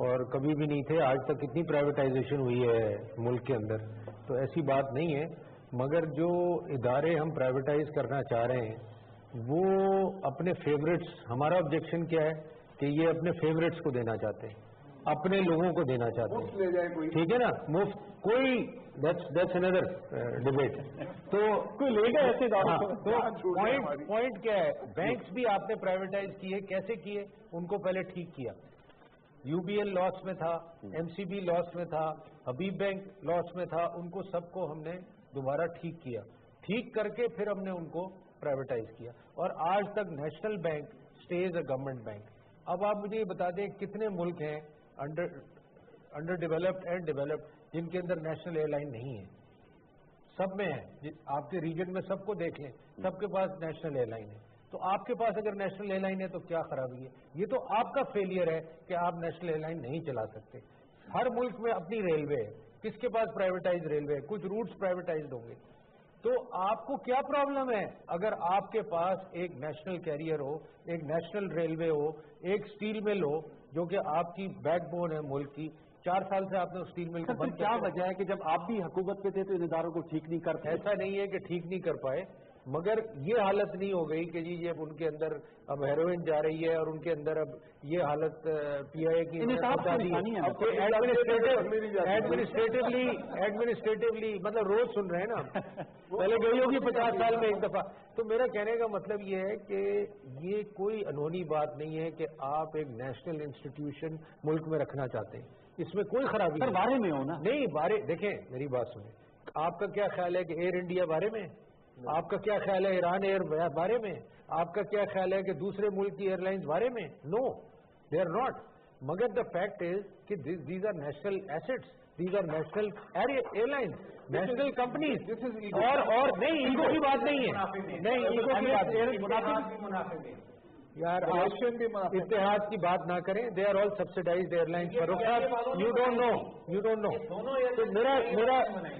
और कभी भी नहीं थे। आज तक कितनी प्राइवेटाइजेशन हुई है मुल्क के अंदर, तो ऐसी बात नहीं है। मगर जो इदारे हम प्राइवेटाइज करना चाह रहे हैं वो अपने फेवरेट्स, हमारा ऑब्जेक्शन क्या है कि ये अपने फेवरेट्स को देना चाहते हैं, अपने लोगों को देना चाहते हैं, ठीक है ना, मुफ्त कोई, दैट्स अनदर डिबेट। तो कोई लेगा ऐसे तो पॉइंट क्या है, बैंक्स भी आपने प्राइवेटाइज किए, कैसे किए, उनको पहले ठीक किया। UBL लॉस में था, MCB लॉस में था, हबीब बैंक लॉस में था, उनको सबको हमने दोबारा ठीक किया, ठीक करके फिर हमने उनको प्राइवेटाइज किया। और आज तक national bank stage a government bank. अब आप मुझे ये बता दें कितने मुल्क हैं अंडर डेवलप्ड एंड डेवलप्ड जिनके अंदर नेशनल एयरलाइन नहीं है? सब में है, आपके रीजन में सबको देख लें, सबके पास नेशनल एयरलाइन है। तो आपके पास अगर नेशनल एयरलाइन है तो क्या खराबी है? ये तो आपका फेलियर है कि आप नेशनल एयरलाइन नहीं चला सकते। हर मुल्क में अपनी रेलवे है, किसके पास प्राइवेटाइज रेलवे है? कुछ रूट्स प्राइवेटाइज होंगे। तो आपको क्या प्रॉब्लम है अगर आपके पास एक नेशनल कैरियर हो, एक नेशनल रेलवे हो, एक स्टील मिल हो, जो कि आपकी बैकबोन है मुल्क की? 4 साल से आपने उस स्टील मिल को बंद। क्या वजह है कि जब आप भी हुकूमत पे थे तो इन इदारों को ठीक नहीं कर पाए? ऐसा नहीं है कि ठीक नहीं कर पाए, मगर ये हालत नहीं हो गई कि जी ये उनके अंदर अब हेरोइन जा रही है और उनके अंदर अब ये हालत PIA की एडमिनिस्ट्रेटिवली मतलब रोज सुन रहे हैं ना, पहले गई होगी 50 साल में एक दफा। तो मेरा कहने का मतलब ये है कि ये कोई अनहोनी बात नहीं है कि आप एक नेशनल इंस्टीट्यूशन मुल्क में रखना चाहते हैं, इसमें कोई खराबी नहीं। बारे में हो ना? नहीं, बारे देखें, मेरी बात सुने। आपका क्या ख्याल है कि एयर इंडिया बारे में? आपका क्या ख्याल है ईरान एयर बारे में? आपका क्या ख्याल है कि दूसरे मुल्क की एयरलाइंस बारे में? No, they are not. मगर द फैक्ट इज कि these are national assets, these are national airlines, national companies. और नहीं, इनको की बात नहीं है, नहीं इनको की बात नहीं यार, आप इत्तेहाद की बात ना करें। They are all subsidised airlines. You don't know. तो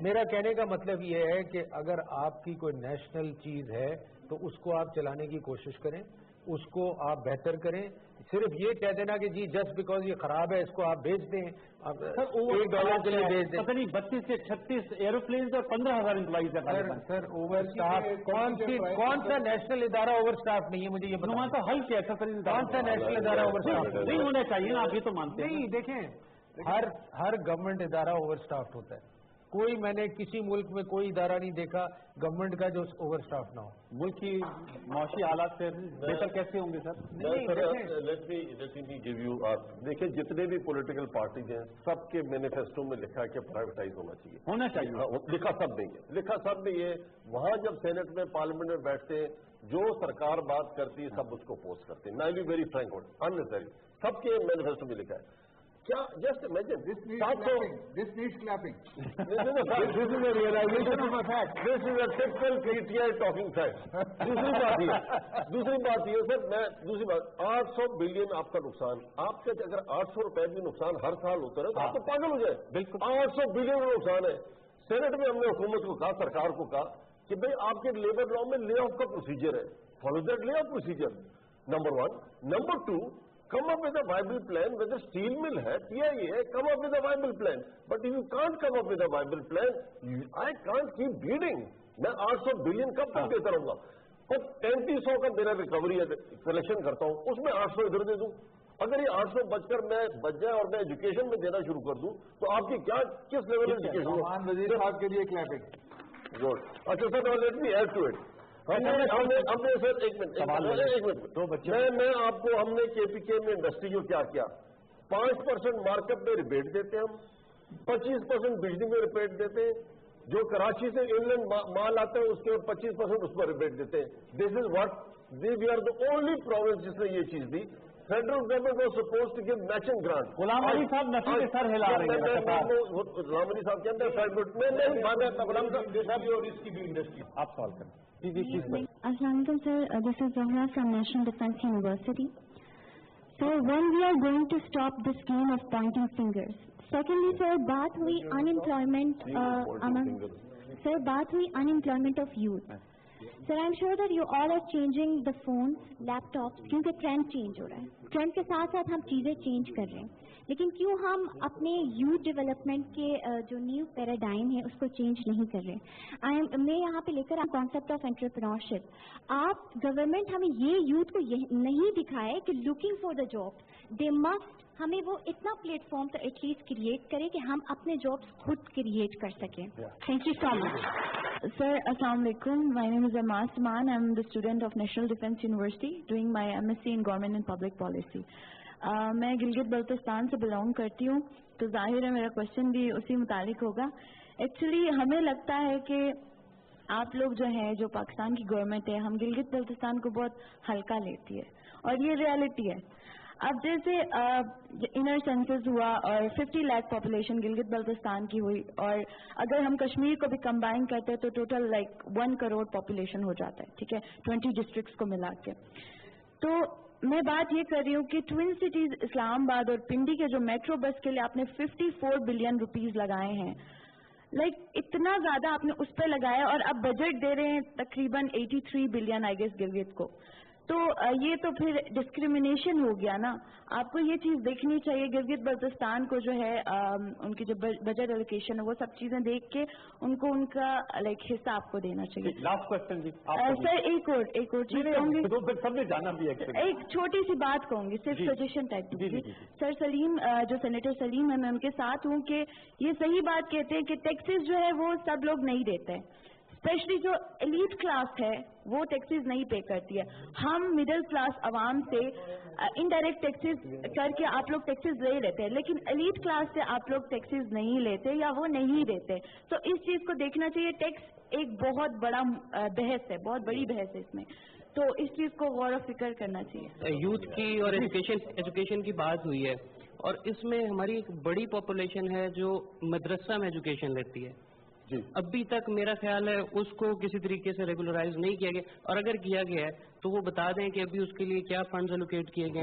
मेरा कहने का मतलब ये है कि अगर आपकी कोई नेशनल चीज है तो उसको आप चलाने की कोशिश करें, उसको आप बेहतर करें। सिर्फ ये कह देना कि जी जस्ट बिकॉज ये खराब है इसको आप बेच दें, $1 के लिए बेच दें। पता नहीं 32 से 36 एरोप्लेन और 15,000 एम्प्लॉइज है। सर ओवर स्टाफ कौन सा नेशनल इदारा ओवर स्टाफ नहीं है? मुझे ये बताओ तो हल किया था सर, कौन सा नेशनल इदारा ओवर स्टाफ नहीं होना चाहिए ना? आप ये तो मानते हैं? नहीं, देखें, हर गवर्नमेंट इदारा ओवर स्टाफ होता है। कोई मैंने किसी मुल्क में कोई इदारा नहीं देखा गवर्नमेंट का जो ओवर स्टाफ ना हो। मुल्क की मौशी हालात से बेहतर कैसे होंगे sir? Let me give you. देखिए, जितने भी पॉलिटिकल पार्टीज हैं सबके मैनिफेस्टो में लिखा है कि प्राइवेटाइज होना चाहिए। लिखा सब नहीं है। वहां जब सेनेट में, पार्लियामेंट में बैठते हैं, जो सरकार बात करती है सब उसको पोस्ट करते हैं। ना बी वेरी फ्रैंक, अननेसेसरी, सबके मैनिफेस्टो में लिखा है। क्या just imagine This needs clapping. This is a realization of a fact. This is a typical PTI talking fact. दूसरी बात ये सर, मैं दूसरी बात 800 बिलियन आपका नुकसान, आपके अगर 800 रुपए भी नुकसान हर साल होता है तो आप तो पागल हो जाए। बिल्कुल 800 बिलियन का नुकसान है। सेनेट में हमने हुकूमत को कहा, सरकार को कहा कि भाई आपके लेबर लॉ में ले ऑफ का प्रोसीजर है, follow that lay off procedure, number 1। Number 2, come up with a viable plan, whether steel mill है, PIA है, come up with a viable plan. But if you can't come up with a viable plan, I can't keep bleeding. मैं 800 billion कब तक देता रहूंगा? और 3500 का मेरा रिकवरी कलेक्शन करता हूँ, उसमें 800 इधर दे दूं। अगर ये 800 बचकर मैं बच जाए और मैं एजुकेशन में देना शुरू कर दूं, तो आपकी क्या किस लेवल में एजुकेशन? वजीर साहब के लिए क्लैपिंग। गुड। अच्छा sir, let me add to it. हमने सर एक मिनट मैं आपको, हमने केपीके में इंडस्ट्री को क्या किया, 5% मार्कअप में रिबेट देते हैं हम, 25% बिजली में रिबेट देते हैं, जो कराची से इनलैंड माल आता है उसके 25% उस पर रिबेट देते हैं। This is what we are the only province जिसने ये चीज दी। Federal government was supposed to give matching grant. Ghulam Ali sahab नफी के सर हिला रहे हैं। गुलाम अली साहब के अंदर गुलाम साहब और इसकी भी इंडस्ट्री आप सॉल्व करें। Assalamualaikum sir, this is Zahra from National Defense University. Sir, when we are going to stop this game of pointing fingers? Secondly, sir, बात हुई unemployment unemployment of youth. Sir, I'm sure that you all are changing the phones, laptops, क्योंकि trend change हो रहा है। Trend के साथ साथ हम चीजें चेंज कर रहे हैं, लेकिन क्यों हम अपने यूथ डेवलपमेंट के जो न्यू पैराडाइम है उसको चेंज नहीं कर रहे। मैं यहाँ पे लेकर कॉन्सेप्ट ऑफ एंटरप्रेन्योरशिप। आप गवर्नमेंट हमें ये यूथ को नहीं दिखाए कि looking for the job, they must हमें वो इतना प्लेटफॉर्म तो एटलीस्ट क्रिएट करे कि हम अपने जॉब्स खुद क्रिएट कर सकें। Thank you so much. Sir, Assalamu alaikum. My name is Armaz Saman. I'm the student of National Defense University doing my MSc in Government and Public Policy. मैं गिलगित बल्तिस्तान से belong करती हूँ, तो जाहिर है मेरा क्वेश्चन भी उसी मुतालिक होगा। एक्चुअली हमें लगता है कि आप लोग जो हैं, जो पाकिस्तान की गवर्नमेंट है, हम गिलगित बल्तिस्तान को बहुत हल्का लेती है और ये रियलिटी है। अब जैसे इनर सेंसस हुआ और 50 लाख पॉपुलेशन गिलगित बल्तिस्तान की हुई, और अगर हम कश्मीर को भी कंबाइन करते हैं तो टोटल 1 करोड़ पॉपुलेशन हो जाता है, ठीक है, 20 डिस्ट्रिक्ट्स को मिला के। तो मैं बात ये कर रही हूँ कि ट्विन सिटीज इस्लामाबाद और पिंडी के जो मेट्रो बस के लिए आपने 54 बिलियन रुपीस लगाए हैं, इतना ज्यादा आपने उस पर लगाया, और अब बजट दे रहे हैं तकरीबन 83 बिलियन आई गेस गिलगित को। तो ये तो फिर डिस्क्रिमिनेशन हो गया ना। आपको ये चीज देखनी चाहिए, गिलगित बल्तिस्तान को जो है उनकी जो बजट एलोकेशन है वो सब चीजें देख के उनको उनका हिस्सा आपको देना चाहिए। लास्ट क्वेश्चन जी। सर एक और चीज कहूंगी, सबने जाना भी है। एक छोटी सी बात कहूंगी, सिर्फ सजेशन टाइप की। सर सलीम, जो सेनेटर सलीम है, मैं उनके साथ हूँ कि ये सही बात कहते हैं कि टैक्सेस जो है वो सब लोग नहीं देते हैं, स्पेशली जो एलीट क्लास है वो टैक्सेस नहीं पे करती है। हम मिडिल क्लास अवाम से इनडायरेक्ट टैक्सेस करके आप लोग टैक्सेस ले लेते हैं, लेकिन एलीट क्लास से आप लोग टैक्सेस नहीं लेते या वो नहीं देते। तो इस चीज को देखना चाहिए। टैक्स एक बहुत बड़ा बहस है, बहुत बड़ी बहस है इसमें, तो इस चीज को गौर व फिक्र करना चाहिए। यूथ की और एजुकेशन की बात हुई है, और इसमें हमारी एक बड़ी पॉपुलेशन है जो मदरसा में एजुकेशन लेती है। जी। अभी तक मेरा ख्याल है उसको किसी तरीके से रेगुलराइज नहीं किया गया, और अगर किया गया है तो वो बता दें कि अभी उसके लिए क्या फंड्स एलोकेट किए गए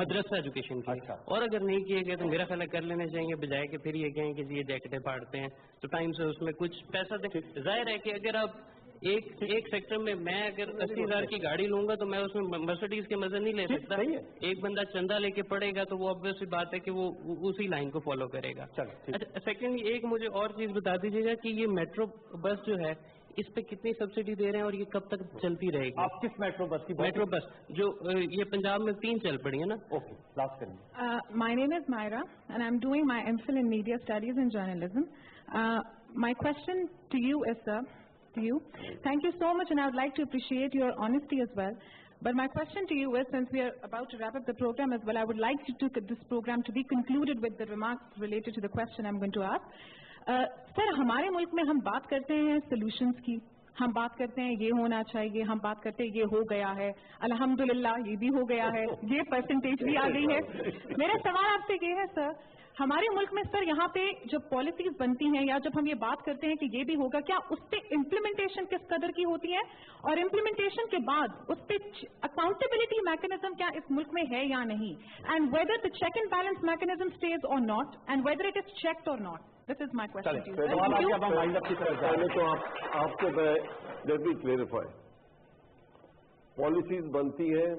मदरसा एजुकेशन के। अच्छा। और अगर नहीं किए गए तो मेरा ख्याल है कर लेने चाहिए, बजाय कि फिर ये कहें कि ये जैकेटें फाड़ते हैं, तो टाइम से उसमें कुछ पैसा दें। जाहिर है कि अगर आप एक सेक्टर में, मैं अगर 80,000 की गाड़ी लूंगा तो मैं उसमें मर्सिडीज के मजे नहीं ले सकता। एक बंदा चंदा लेके पड़ेगा तो वो ऑब्वियसली बात है कि वो उसी लाइन को फॉलो करेगा। अच्छा, सेकंड एक मुझे और चीज बता दीजिएगा कि ये मेट्रो बस जो है इस पे कितनी सब्सिडी दे रहे हैं और ये कब तक चलती रहेगी? आप किस मेट्रो बस की? मेट्रो बस जो ये पंजाब में 3 चल पड़ी है ना। ओके, लास्ट करेंगे। My name is Myra and I'm doing my MPhil in Media Studies and Journalism. My question to you is, sir, to you. Thank you so much, and I would like to appreciate your honesty as well. But my question to you is, since we are about to wrap up the program as well, I would like this program to be concluded with the remarks related to the question I'm going to ask. Sir, हमारे मुल्क में हम बात करते हैं solutions की, ہم بات کرتے ہیں یہ ہونا چاہیے, ہم بات کرتے ہیں یہ ہو گیا ہے, الحمدللہ یہ بھی ہو گیا ہے, یہ پرسنٹیج بھی آ گئی ہے. میرا سوال آپ سے یہ ہے سر, ہمارے ملک میں سر یہاں پہ جب پالیسیز بنتی ہیں یا جب ہم یہ بات کرتے ہیں کہ یہ بھی ہوگا, کیا اس پہ امپلیمنٹیشن کس قدر کی ہوتی ہے, اور امپلیمنٹیشن کے بعد اس پہ اکاؤنٹیبلٹی میکنزم کیا اس ملک میں ہے یا نہیں, and whether the check and balance mechanism stays or not, and whether it is checked or not. This is my question. پہلے تو آپ کو لیٹ می کلیئرفائی, پالیسیز بنتی ہیں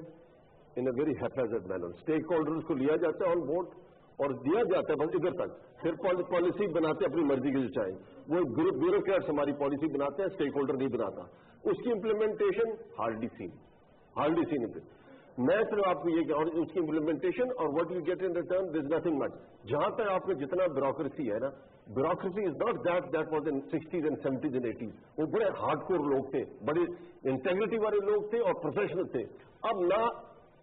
in a very haphazard manner, stakeholders کو لیا جاتا ہے آن بورڈ اور دیا جاتا ہے بس ادھر تک, پھر پالیسی بناتے ہیں اپنی مرضی کے جو چاہیں, وہ بیوروکریٹس ہماری پالیسی بناتے ہیں, اسٹیک ہولڈر نہیں بناتا. اس کی امپلیمنٹیشن ہارڈلی سین. میں صرف آپ کو یہ کہ اور اس کی امپلیمنٹیشن اور what you get in return there is nothing much. جہاں تک آپ کا جتنا بیوروکریسی ہے نا, bureaucracy is not that was in 60s and 70s and 80s. وہ بڑے ہارڈ کور لوگ تھے, بڑے انٹیگریٹی والے لوگ تھے اور پروفیشنل تھے. اب نہ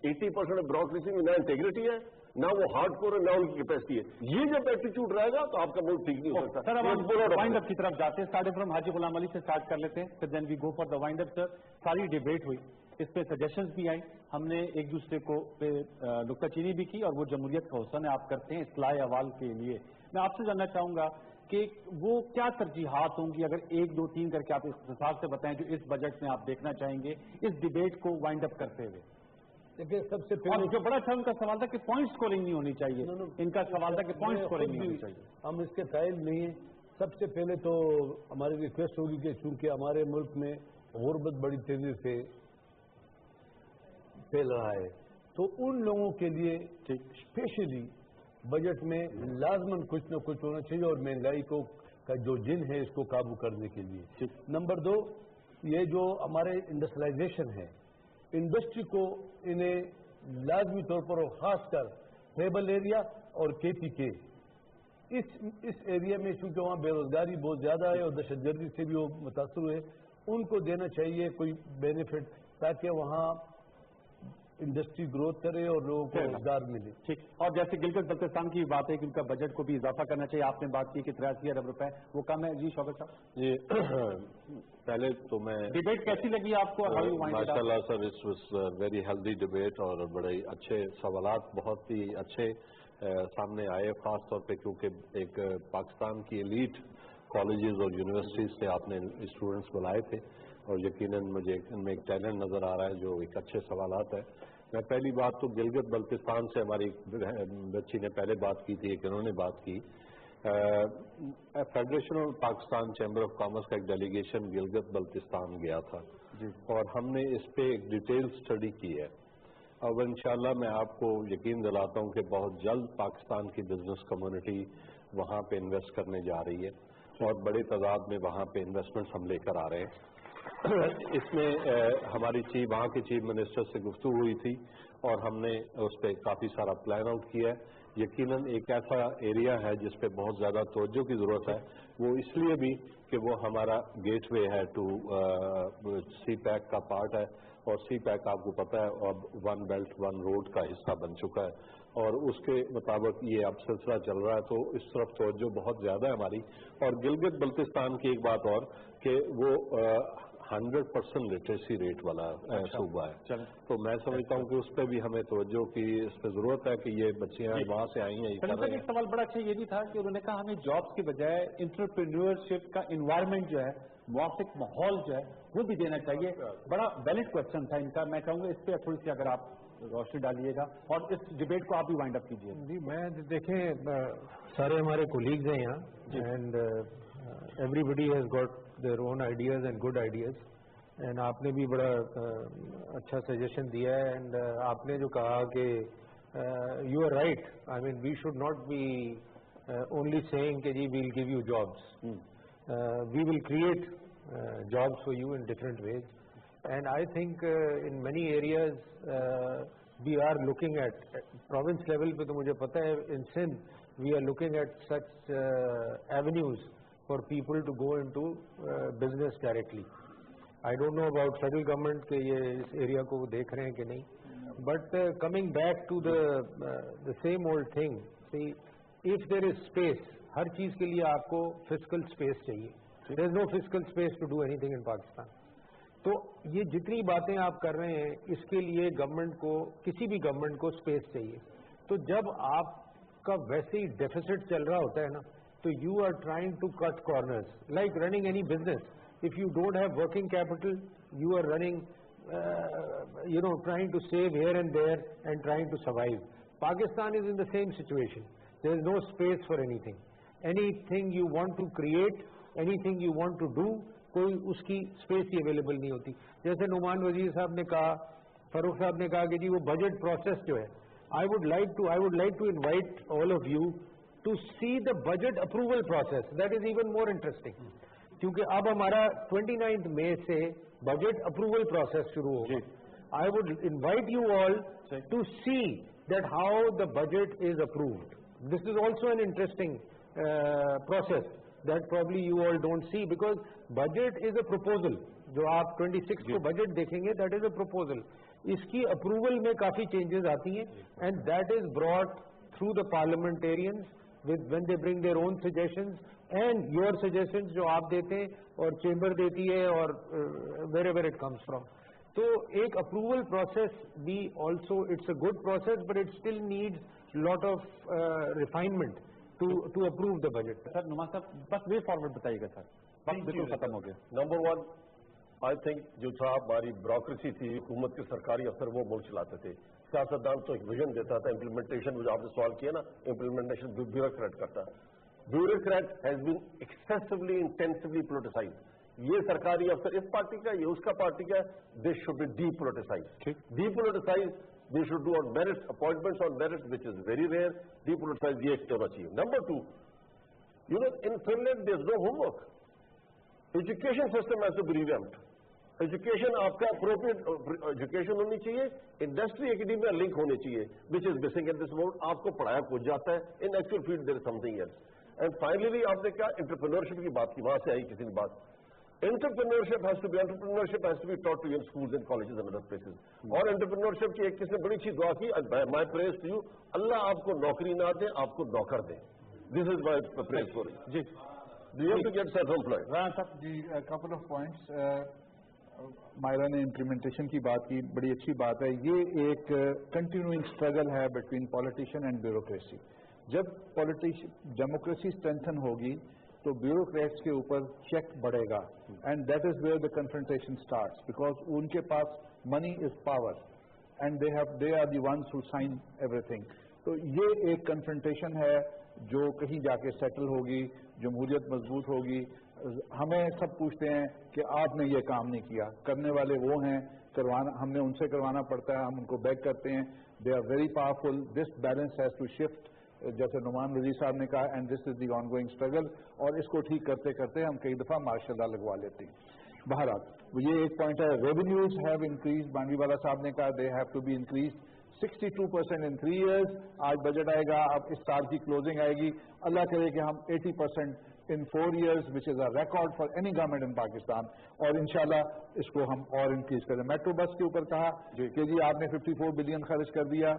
80% بیوروکریسی میں نہ انٹیگریٹی ہے, نہ وہ ہارڈ کور ہے, نہ ان کی کیپیسٹی ہے. یہ جب ایٹیچیوڈ رہے گا تو آپ کا ملک ٹھیک نہیں ہو سکتا. سر اب ہم وائنڈ اپ کی طرف جاتے ہیں, اسٹارٹ فرام حاجی غلام علی سے اسٹارٹ کر لیتے ہیں, پھر دین وی گو فار دا وائنڈ اپ. سر ساری ڈیبیٹ ہوئی, اس پہ سجیشنز بھی آئی, ہم نے ایک دوسرے کو پہ نکتہ چینی بھی کی, اور وہ جمہوریت کا حسن آپ کرتے ہیں اصلاح احوال کے لیے. میں آپ سے جاننا چاہوں گا کہ وہ کیا ترجیحات ہوں گی, اگر 1 2 3 کر کے آپ اختصار سے بتائیں جو اس بجٹ میں آپ دیکھنا چاہیں گے اس ڈیبیٹ کو وائنڈ اپ کرتے ہوئے. دیکھیے سب سے پہلے جو بڑا اچھا ان کا سوال تھا کہ پوائنٹ اسکورنگ نہیں ہونی چاہیے, ان کا سوال تھا کہ پوائنٹ اسکورنگ نہیں ہونی چاہیے. ہم اس کے قائل نہیں ہیں. سب سے پہلے تو ہماری ریکویسٹ ہوگی کہ چونکہ ہمارے ملک میں غربت بڑی تیزی سے پھیل رہا ہے, تو ان لوگوں کے لیے اسپیشلی بجٹ میں لازماً کچھ نہ کچھ ہونا چاہیے, اور مہنگائی کا جو جن ہے اس کو قابو کرنے کے لیے. نمبر 2, یہ جو ہمارے انڈسٹریلائزیشن ہے, انڈسٹری کو انہیں لازمی طور پر اور خاص کر ٹریبل ایریا اور KPK اس ایریا میں, چونکہ وہاں بے روزگاری بہت زیادہ ہے اور دہشت گردی سے بھی وہ متاثر ہوئے, ان کو دینا چاہیے کوئی بینیفٹ, تاکہ وہاں انڈسٹری گروتھ کرے اور لوگوں کو روزگار ملے. ٹھیک. اور جیسے گلگت بلتستان کی بات ہے کہ ان کا بجٹ کو بھی اضافہ کرنا چاہیے, آپ نے بات کی کہ 83 ارب روپے وہ کم ہے. جی شوکت صاحب. جی پہلے تو میں ڈیبیٹ کیسی لگی آپ کو؟ ماشاء اللہ sir, it was very healthy debate, اور بڑے اچھے سوالات بہت ہی اچھے سامنے آئے, خاص طور پہ کیونکہ ایک پاکستان کی ایلیٹ کالجز اور یونیورسٹیز سے آپ نے اسٹوڈنٹس بلائے تھے, اور یقیناً مجھے ان میں ایک ٹیلنٹ نظر آ رہا ہے جو ایک اچھے سوالات ہیں. میں پہلی بات تو گلگت بلتستان سے ہماری بچی نے پہلے بات کی تھی کہ انہوں نے بات کی, federation of Pakistan chamber of commerce کا ایک ڈیلیگیشن گلگت بلتستان گیا تھا, اور ہم نے اس پہ ایک ڈیٹیل اسٹڈی کی ہے. اب انشاءاللہ میں آپ کو یقین دلاتا ہوں کہ بہت جلد پاکستان کی بزنس کمیونٹی وہاں پہ انویسٹ کرنے جا رہی ہے, اور بڑے تعداد میں وہاں پہ انویسٹمنٹس ہم لے کر آ رہے ہیں. اس میں ہماری وہاں کے چیف منسٹر سے گفتگو ہوئی تھی, اور ہم نے اس پہ کافی سارا پلان آؤٹ کیا ہے. یقیناً ایک ایسا ایریا ہے جس پہ بہت زیادہ توجہ کی ضرورت ہے, وہ اس لیے بھی کہ وہ ہمارا گیٹ وے ہے ٹو سی پیک کا پارٹ ہے, اور سی پیک آپ کو پتہ ہے اب 1 بیلٹ 1 روڈ کا حصہ بن چکا ہے, اور اس کے مطابق یہ اب سلسلہ چل رہا ہے, تو اس طرف توجہ بہت زیادہ ہے ہماری. اور گلگت بلتستان کی ایک بات اور کہ وہ 100% لٹریسی ریٹ والا صوبہ ہے, تو میں سمجھتا ہوں کہ اس پہ بھی ہمیں توجہ کی اس پہ ضرورت ہے کہ یہ بچیاں وہاں سے آئی ہیں. ایک سوال بڑا اچھا یہ بھی تھا کہ انہوں نے کہا ہمیں جابس کے بجائے انٹرپرینیورشپ کا انوائرمنٹ جو ہے, موافق ماحول جو ہے وہ بھی دینا چاہیے. بڑا ویلڈ کوشچن تھا ان کا. میں چاہوں گا اس پہ تھوڑی سی اگر آپ روشنی ڈالیے گا, اور اس ڈیبیٹ کو آپ بھی وائنڈ اپ کیجیے. جی میں دیکھیں سارے ہمارے کولیگز ہیں یہاں, and everybody has got their own ideas and good ideas, and آپ نے بھی بڑا اچھا سجیشن دیا ہے. اینڈ آپ نے جو کہا کہ you are right, I mean we should not be only saying کہ جی we'll give you jobs, we will create jobs for you in different ways. And I think in many areas we are looking at province level پہ, تو مجھے پتہ ہے in Sindh we are looking at such avenues for people to go into business directly. I don't know about federal government کہ یہ اس area کو دیکھ رہے ہیں کہ نہیں, but coming back to the same old thing, see if there is space, ہر چیز کے لیے آپ کو fiscal space چاہیے. There is no fiscal space to do anything in Pakistan. تو یہ جتنی باتیں آپ کر رہے ہیں اس کے لیے گورنمنٹ کو, کسی بھی گورنمنٹ کو اسپیس چاہیے. تو جب آپ کا ویسے ہی ڈیفیسٹ چل رہا ہوتا ہے نا, تو you are trying to cut corners like running any business. If you don't have working capital, you are running, trying to save here and there and trying to survive. Pakistan is in the same situation. There is no space for anything. Anything you want to create, anything you want to do, کوئی اس کی space ہی available نہیں ہوتی. جیسے نعمان وزیر صاحب نے کہا, فاروق صاحب نے کہا کہ جی وہ بجٹ پروسیس جو ہے, I would like to invite all of you to see the budget approval process. That is even more interesting. کیونکہ اب ہمارا 29 مئی سے بجٹ اپروول پروسیس شروع ہوگا. I would invite you all to see that how the budget is approved. This is also an interesting process that probably you all don't see, because budget is a proposal. جو آپ 26 کو budget دیکھیں گے, that is a proposal. اس کی approval میں کافی changes آتی ہیں, and that is brought through the parliamentarians when they bring their own suggestions and your suggestions جو آپ دیتے ہیں اور چیمبر دیتی ہے اور wherever it comes from. تو ایک اپروول پروسیس بھی also it's a good process, but it still needs lot of refinement to approve the budget. سر نعمان صاحب بس وے فارورڈ بتائیے گا سر, وقت بالکل ختم ہو گیا. نمبر 1 آئی تھنک جو تھا ہماری بیوروکریسی تھی, حکومت کے سرکاری افسر وہ ملک چلاتے تھے. سیاستدان تو ایک ویژن دیتا تھا, امپلیمنٹیشن جو آپ نے سوال کیا نا, امپلیمنٹیشن بیوروکریٹ کرتا. Bureaucrat has been excessively intensively politicise. یہ سرکاری افسر اس پارٹی کا, یہ اس کا پارٹی کا, this should B D politicise. D politicise they should do on merit, appointments on merit, which is very rare. Depoliticize the external achieve. Number 2, in Finland there is no homework. Education system has to be revamped. Education aapka appropriate education honi chahiye, industry academia link hone chahiye, which is missing at this moment. Aapko padhaya kuch jata hai, in actual field there is something else. And finally aapne kaha entrepreneurship ki baat ki, wahan se aayi kisi ne baat. Entrepreneurship has to be taught to you in schools and colleges and other places. اور entrepreneurship کی ایک کس نے بڑی اچھی دعا کی, my praise to you, اللہ آپ کو نوکری نہ دے, آپ کو نوکر دے. This is my praise for you. G, you have to get self-employed. G, a couple of points. Maira نے امپلیمنٹیشن کی بات کی, بڑی اچھی بات ہے. یہ ایک کنٹینیوئنگ اسٹرگل ہے بٹوین پالیٹیشین اینڈ بیوروکریسی. جب ڈیموکریسی اسٹرینتھن ہوگی تو بیوروکریٹس کے اوپر چیک بڑھے گا, and that is where the confrontation starts, because ان کے پاس money is power and they are the ones who sign everything. تو یہ ایک کنفرنٹیشن ہے جو کہیں جا کے سیٹل ہوگی, جمہوریت مضبوط ہوگی. ہمیں سب پوچھتے ہیں کہ آپ نے یہ کام نہیں کیا, کرنے والے وہ ہیں, ہم نے ان سے کروانا پڑتا ہے, ہم ان کو بیک کرتے ہیں. They are very powerful. This balance has to shift, جیسے نعمان وزیر صاحب نے کہا, and this is the ongoing struggle. اور اس کو ٹھیک کرتے کرتے ہم کئی دفعہ ماشاء اللہ لگوا لیتے ہیں. بہرحال یہ ایک پوائنٹ ہے. ریونیوز ہیو انکریز, بانڈی والا صاحب نے کہا they have to be increase 62% in 3 years. آج بجٹ آئے گا, اب اس سال کی کلوزنگ آئے گی, اللہ کرے کہ ہم 80% in 4 years, which is a record for any government in Pakistan. اور انشاءاللہ اس کو ہم اور انکریز کریں. میٹرو بس کے اوپر کہا کہ جی آپ نے 54 بلین خرچ کر دیا.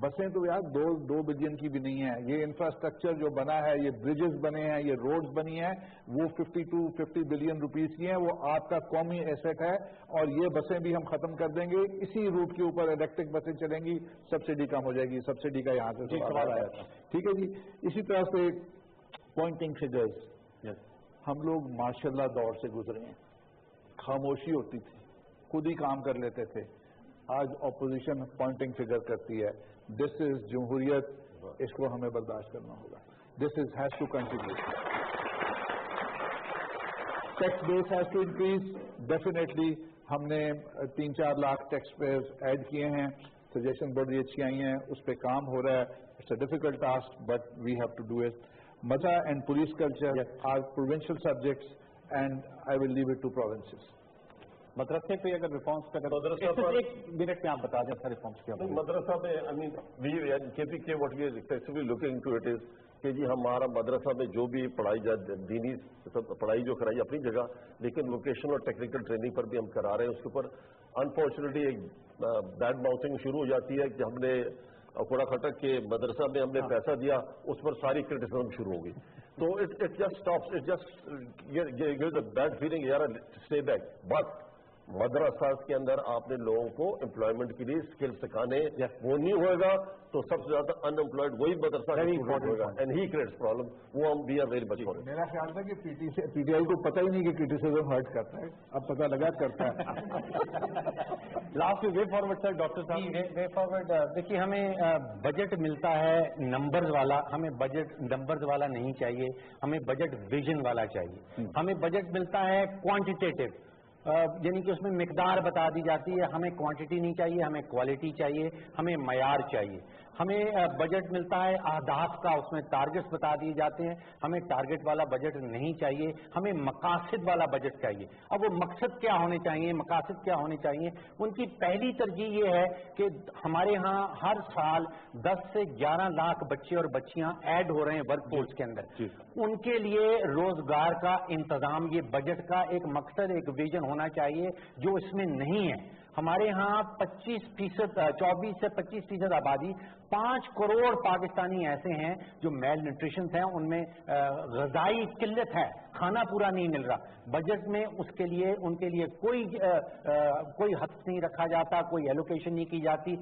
بسیں تو یار 2 بلین کی بھی نہیں ہیں. یہ انفراسٹرکچر جو بنا ہے, یہ بریجز بنے ہیں, یہ روڈز بنی ہیں, وہ 50 بلین روپیز کی ہیں. وہ آپ کا قومی ایسٹ ہے. اور یہ بسیں بھی ہم ختم کر دیں گے. اسی روٹ کے اوپر الیکٹرک بسیں چلیں گی, سبسڈی کم ہو جائے گی. سبسڈی کا یہاں سے سوال آیا تھا. ٹھیک ہے جی. اسی طرح سے پوائنٹنگ فگرز, ہم لوگ ماشاءاللہ دور سے گزرے ہیں. خاموشی ہوتی تھی, خود ہی کام کر لیتے تھے. آج اپوزیشن پوائنٹنگ فگر کرتی ہے. دس از جمہوریت, اس کو ہمیں برداشت کرنا ہوگا. This is has to continue. Tax base has to increase. Definitely ہم نے 3-4 لاکھ ٹیکس پیئرز ایڈ کیے ہیں. سجیشن بڑی اچھی آئی ہیں, اس پہ کام ہو رہا ہے. It's a difficult task but we have to do it. Madrasa and police culture are provincial subjects and I will leave it to provinces. مدرسے پہ اگر ریفارمس کا ایک منٹ میں آپ بتا دیں سر ریفارمس کیا. مدرسہ میں KPK what we are excessively looking into it is کہ جی ہمارا مدرسہ میں جو بھی پڑھائی جائے, دینی پڑھائی جو کرائی اپنی جگہ, لیکن ووکیشنل اور ٹیکنیکل ٹریننگ پر بھی ہم کرا رہے ہیں. اس کے اوپر انفارچونیٹلی ایک بیڈ باؤنسنگ شروع ہو جاتی ہے کہ ہم نے کوڑا کھٹک کے مدرسہ میں ہم نے پیسہ دیا, اس پر ساری کرٹیسزم شروع ہو گئی. So it just stops. It just gives a bad feeling. यार stay back. But मदरसास के अंदर आपने लोगों को एम्प्लॉयमेंट के लिए स्किल सिखाने वो नहीं होगा तो सबसे ज्यादा अनएम्प्लॉयड वही मदरसा होगा एंड ही क्रिएट्स प्रॉब्लम. वो हम we are very much for. मेरा ख्याल था कि पीटीआई को पता ही नहीं कि क्रिटिसिज्म हर्ट करता है, अब पता लगा करता है. Last way forward sir. Doctor साहब वे फॉरवर्ड. देखिए हमें बजट मिलता है नंबर्स वाला, हमें बजट नंबर्स वाला नहीं चाहिए, हमें बजट विजन वाला चाहिए. हमें बजट मिलता है क्वांटिटेटिव, यानी कि उसमें मिकदार बता दी जाती है. हमें क्वांटिटी नहीं चाहिए, हमें क्वालिटी चाहिए, हमें मयार चाहिए. हमें बजट मिलता है अहदाफ का, उसमें टारगेट्स बता दिए जाते हैं. हमें टारगेट वाला बजट नहीं चाहिए, हमें मकासद वाला बजट चाहिए. अब वो मकसद क्या होने चाहिए, मकासद क्या होने चाहिए? उनकी पहली तरजीह ये है कि हमारे यहाँ हर साल 10 से 11 लाख बच्चे और बच्चियां ऐड हो रहे हैं वर्क फोर्स के अंदर. उनके लिए रोजगार का इंतजाम, ये बजट का एक मकसद, एक विजन होना चाहिए जो इसमें नहीं है. हमारे यहाँ 25% 24 से 25% आबादी, 5 करोड़ पाकिस्तानी ऐसे हैं जो मेल न्यूट्रिशन हैं, उनमें ग़िज़ाई किल्लत है, खाना पूरा नहीं मिल रहा. बजट में उसके लिए उनके लिए कोई हद नहीं रखा जाता, कोई एलोकेशन नहीं की जाती.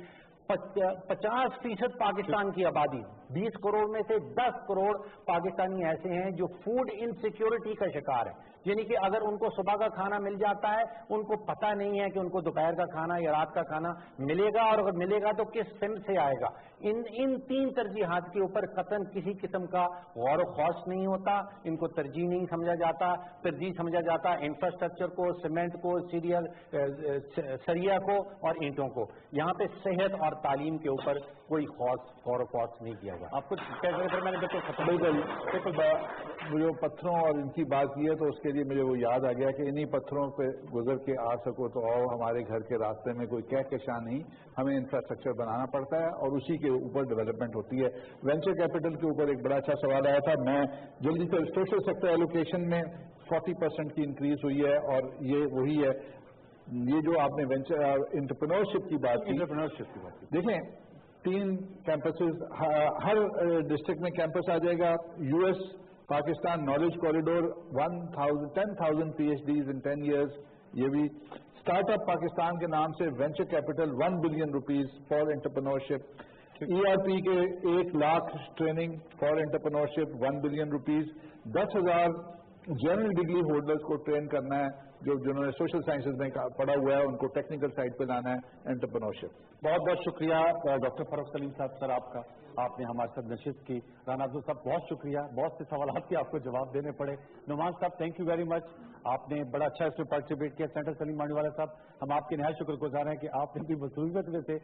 50% पाकिस्तान की आबादी, 20 करोड़ में से 10 करोड़ पाकिस्तानी ऐसे हैं जो फूड इनसिक्योरिटी का शिकार है. यानी कि अगर उनको सुबह का खाना मिल जाता है, उनको पता नहीं है कि उनको दोपहर का खाना या रात का खाना मिलेगा, और अगर मिलेगा तो किस सिम से आएगा. इन 3 तरजीहात के ऊपर कतन किसी किस्म का गौर व खौस नहीं होता. इनको तरजीह नहीं समझा जाता. तरजीह समझा जाता इंफ्रास्ट्रक्चर को, सीमेंट को, सरिया को और ईंटों को. यहाँ पे सेहत और तालीम के ऊपर कोई गौर व खौस नहीं किया गया. आपको मैंने बिल्कुल जो पत्थरों और इनकी बात की है तो उसके लिए मुझे वो याद आ गया कि इन्हीं पत्थरों पे गुजर के आ सको तो आओ, हमारे घर के रास्ते में कोई कहकशां नहीं, हमें इंफ्रास्ट्रक्चर बनाना पड़ता है और उसी के ऊपर डेवलपमेंट होती है. वेंचर कैपिटल के ऊपर एक बड़ा अच्छा सवाल आया था. मैं जल्दी से सोशल सेक्टर एलोकेशन में 40% की इंक्रीज हुई है और ये वही है. ये जो आपने वेंचर एंटरप्रेन्योरशिप की बात की, देखें 3 कैंपसेस हर डिस्ट्रिक्ट में कैंपस आ जाएगा. US Pakistan knowledge corridor 10,000 PhDs इन 10 years. ये भी स्टार्टअप पाकिस्तान के नाम से venture capital 1 billion rupees for entrepreneurship. ERP के 1 lakh training for entrepreneurship 1 billion rupees. 10,000 general degree holders को ट्रेन करना है जिन्होंने सोशल साइंसेज में पढ़ा हुआ है, उनको टेक्निकल साइड पे लाना है एंटरप्रेन्योरशिप. बहुत बहुत शुक्रिया डॉक्टर फरूख सलीम साहब सर आपका, आपने हमारे साथ नशिस्त की. राना अब्दुल साहब बहुत शुक्रिया, बहुत से सवाल के आपको जवाब देने पड़े. नुमान साहब थैंक यू वेरी मच, आपने बड़ा अच्छा इसमें पार्टिसिपेट किया. सेंटर सलीम मांडीवाला साहब हम आपके नहायत शुक्रगुजार हैं कि आपने भी मसूलियत में से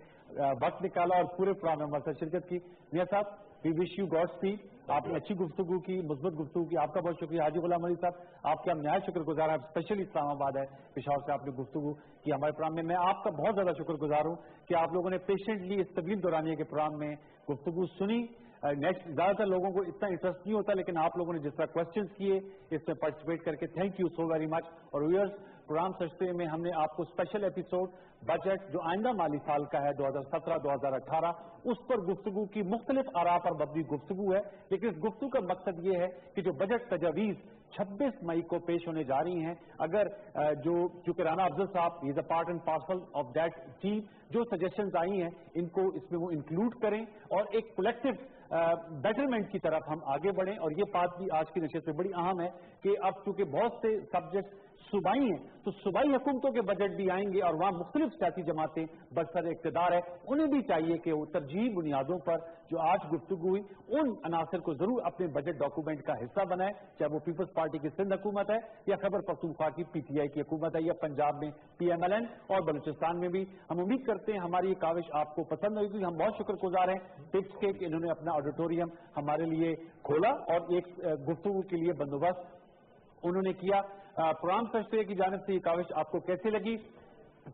वक्त निकाला और पूरे प्रोग्राम में हमारे साथ शिरकत की. मियां साहब we wish you Godspeed. आपने अच्छी गुफ्तगू की, मुस्बत गुफ्तगू की, आपका बहुत शुक्रिया. हाजी गुलाम अली साहब आपके हम नहायत शुक्रगुजार हैं, स्पेशली इस्लामाबाद है, पेशावर से आपने गुफ्तगू की हमारे प्रोग्राम में. मैं आपका बहुत ज्यादा शुक्रगुजार हूँ कि आप लोगों ने पेशेंटली इस तवील दौरानिया के प्रोग्राम में गुफ्तगू सुनी. नेक्स्ट ज्यादातर लोगों को इतना इंटरेस्ट नहीं होता, लेकिन आप लोगों ने जिस तरह क्वेश्चंस किए इसमें पार्टिसिपेट करके thank you so very much. और व्यूअर्स प्रोग्राम सजते में हमने आपको स्पेशल एपिसोड बजट जो आइंदा माली साल का है 2017-2018 उस पर गुफ्तगू की मुख्तलिफ आरा पर मबनी गुफ्तगू है. लेकिन इस गुफ्तगू का मकसद ये है कि जो बजट तजावीज़ 26 मई को पेश होने जा रही हैं, अगर चूंकि राना अफजल साहब is a part and parcel of that team, जो सजेशंस आई हैं इनको इसमें वो इंक्लूड करें और एक कलेक्टिव बेटरमेंट की तरफ हम आगे बढ़ें. और ये बात भी आज की नशिस्त में बड़ी अहम है कि अब चूंकि बहुत से सब्जेक्ट सूबाई हैं तो सूबाई हुकूमतों के बजट भी आएंगे और वहां मुख्तलिफ सियासी जमातें बरसर इक़्तिदार है, उन्हें भी चाहिए कि वो तरजीही बुनियादों पर जो आज गुफ्तगू हुई उन अनासर को जरूर अपने बजट डॉक्यूमेंट का हिस्सा बनाए, चाहे वो पीपल्स पार्टी की सिंध हुकूमत है या खैबर पख्तूनख्वा की PTI की हुकूमत है या पंजाब में PMLN और बलूचिस्तान में भी. हम उम्मीद करते हैं हमारी ये काविश आपको पसंद होगी. हम बहुत शुक्रगुजार हैं टिप्स के कि इन्होंने अपना ऑडिटोरियम हमारे लिए खोला और एक गुफ्तगू के लिए बंदोबस्त उन्होंने किया. प्रोग्राम सजते की जानिब से ये काविश आपको कैसे लगी?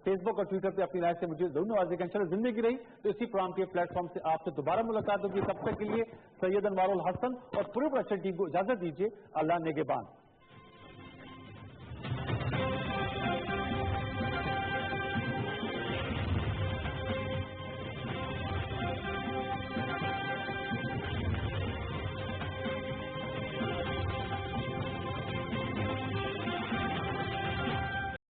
फेसबुक और ट्विटर पे अपनी राय से मुझे जरूर नवाजिएगा. इंशाअल्लाह जिंदगी रही तो इसी प्रोग्राम के प्लेटफॉर्म से आपसे दोबारा मुलाकात होगी. तब तक के लिए सैयद अनवारुल हसन और पूरे प्रोडक्शन टीम को इजाजत दीजिए. अल्लाह निगहबान.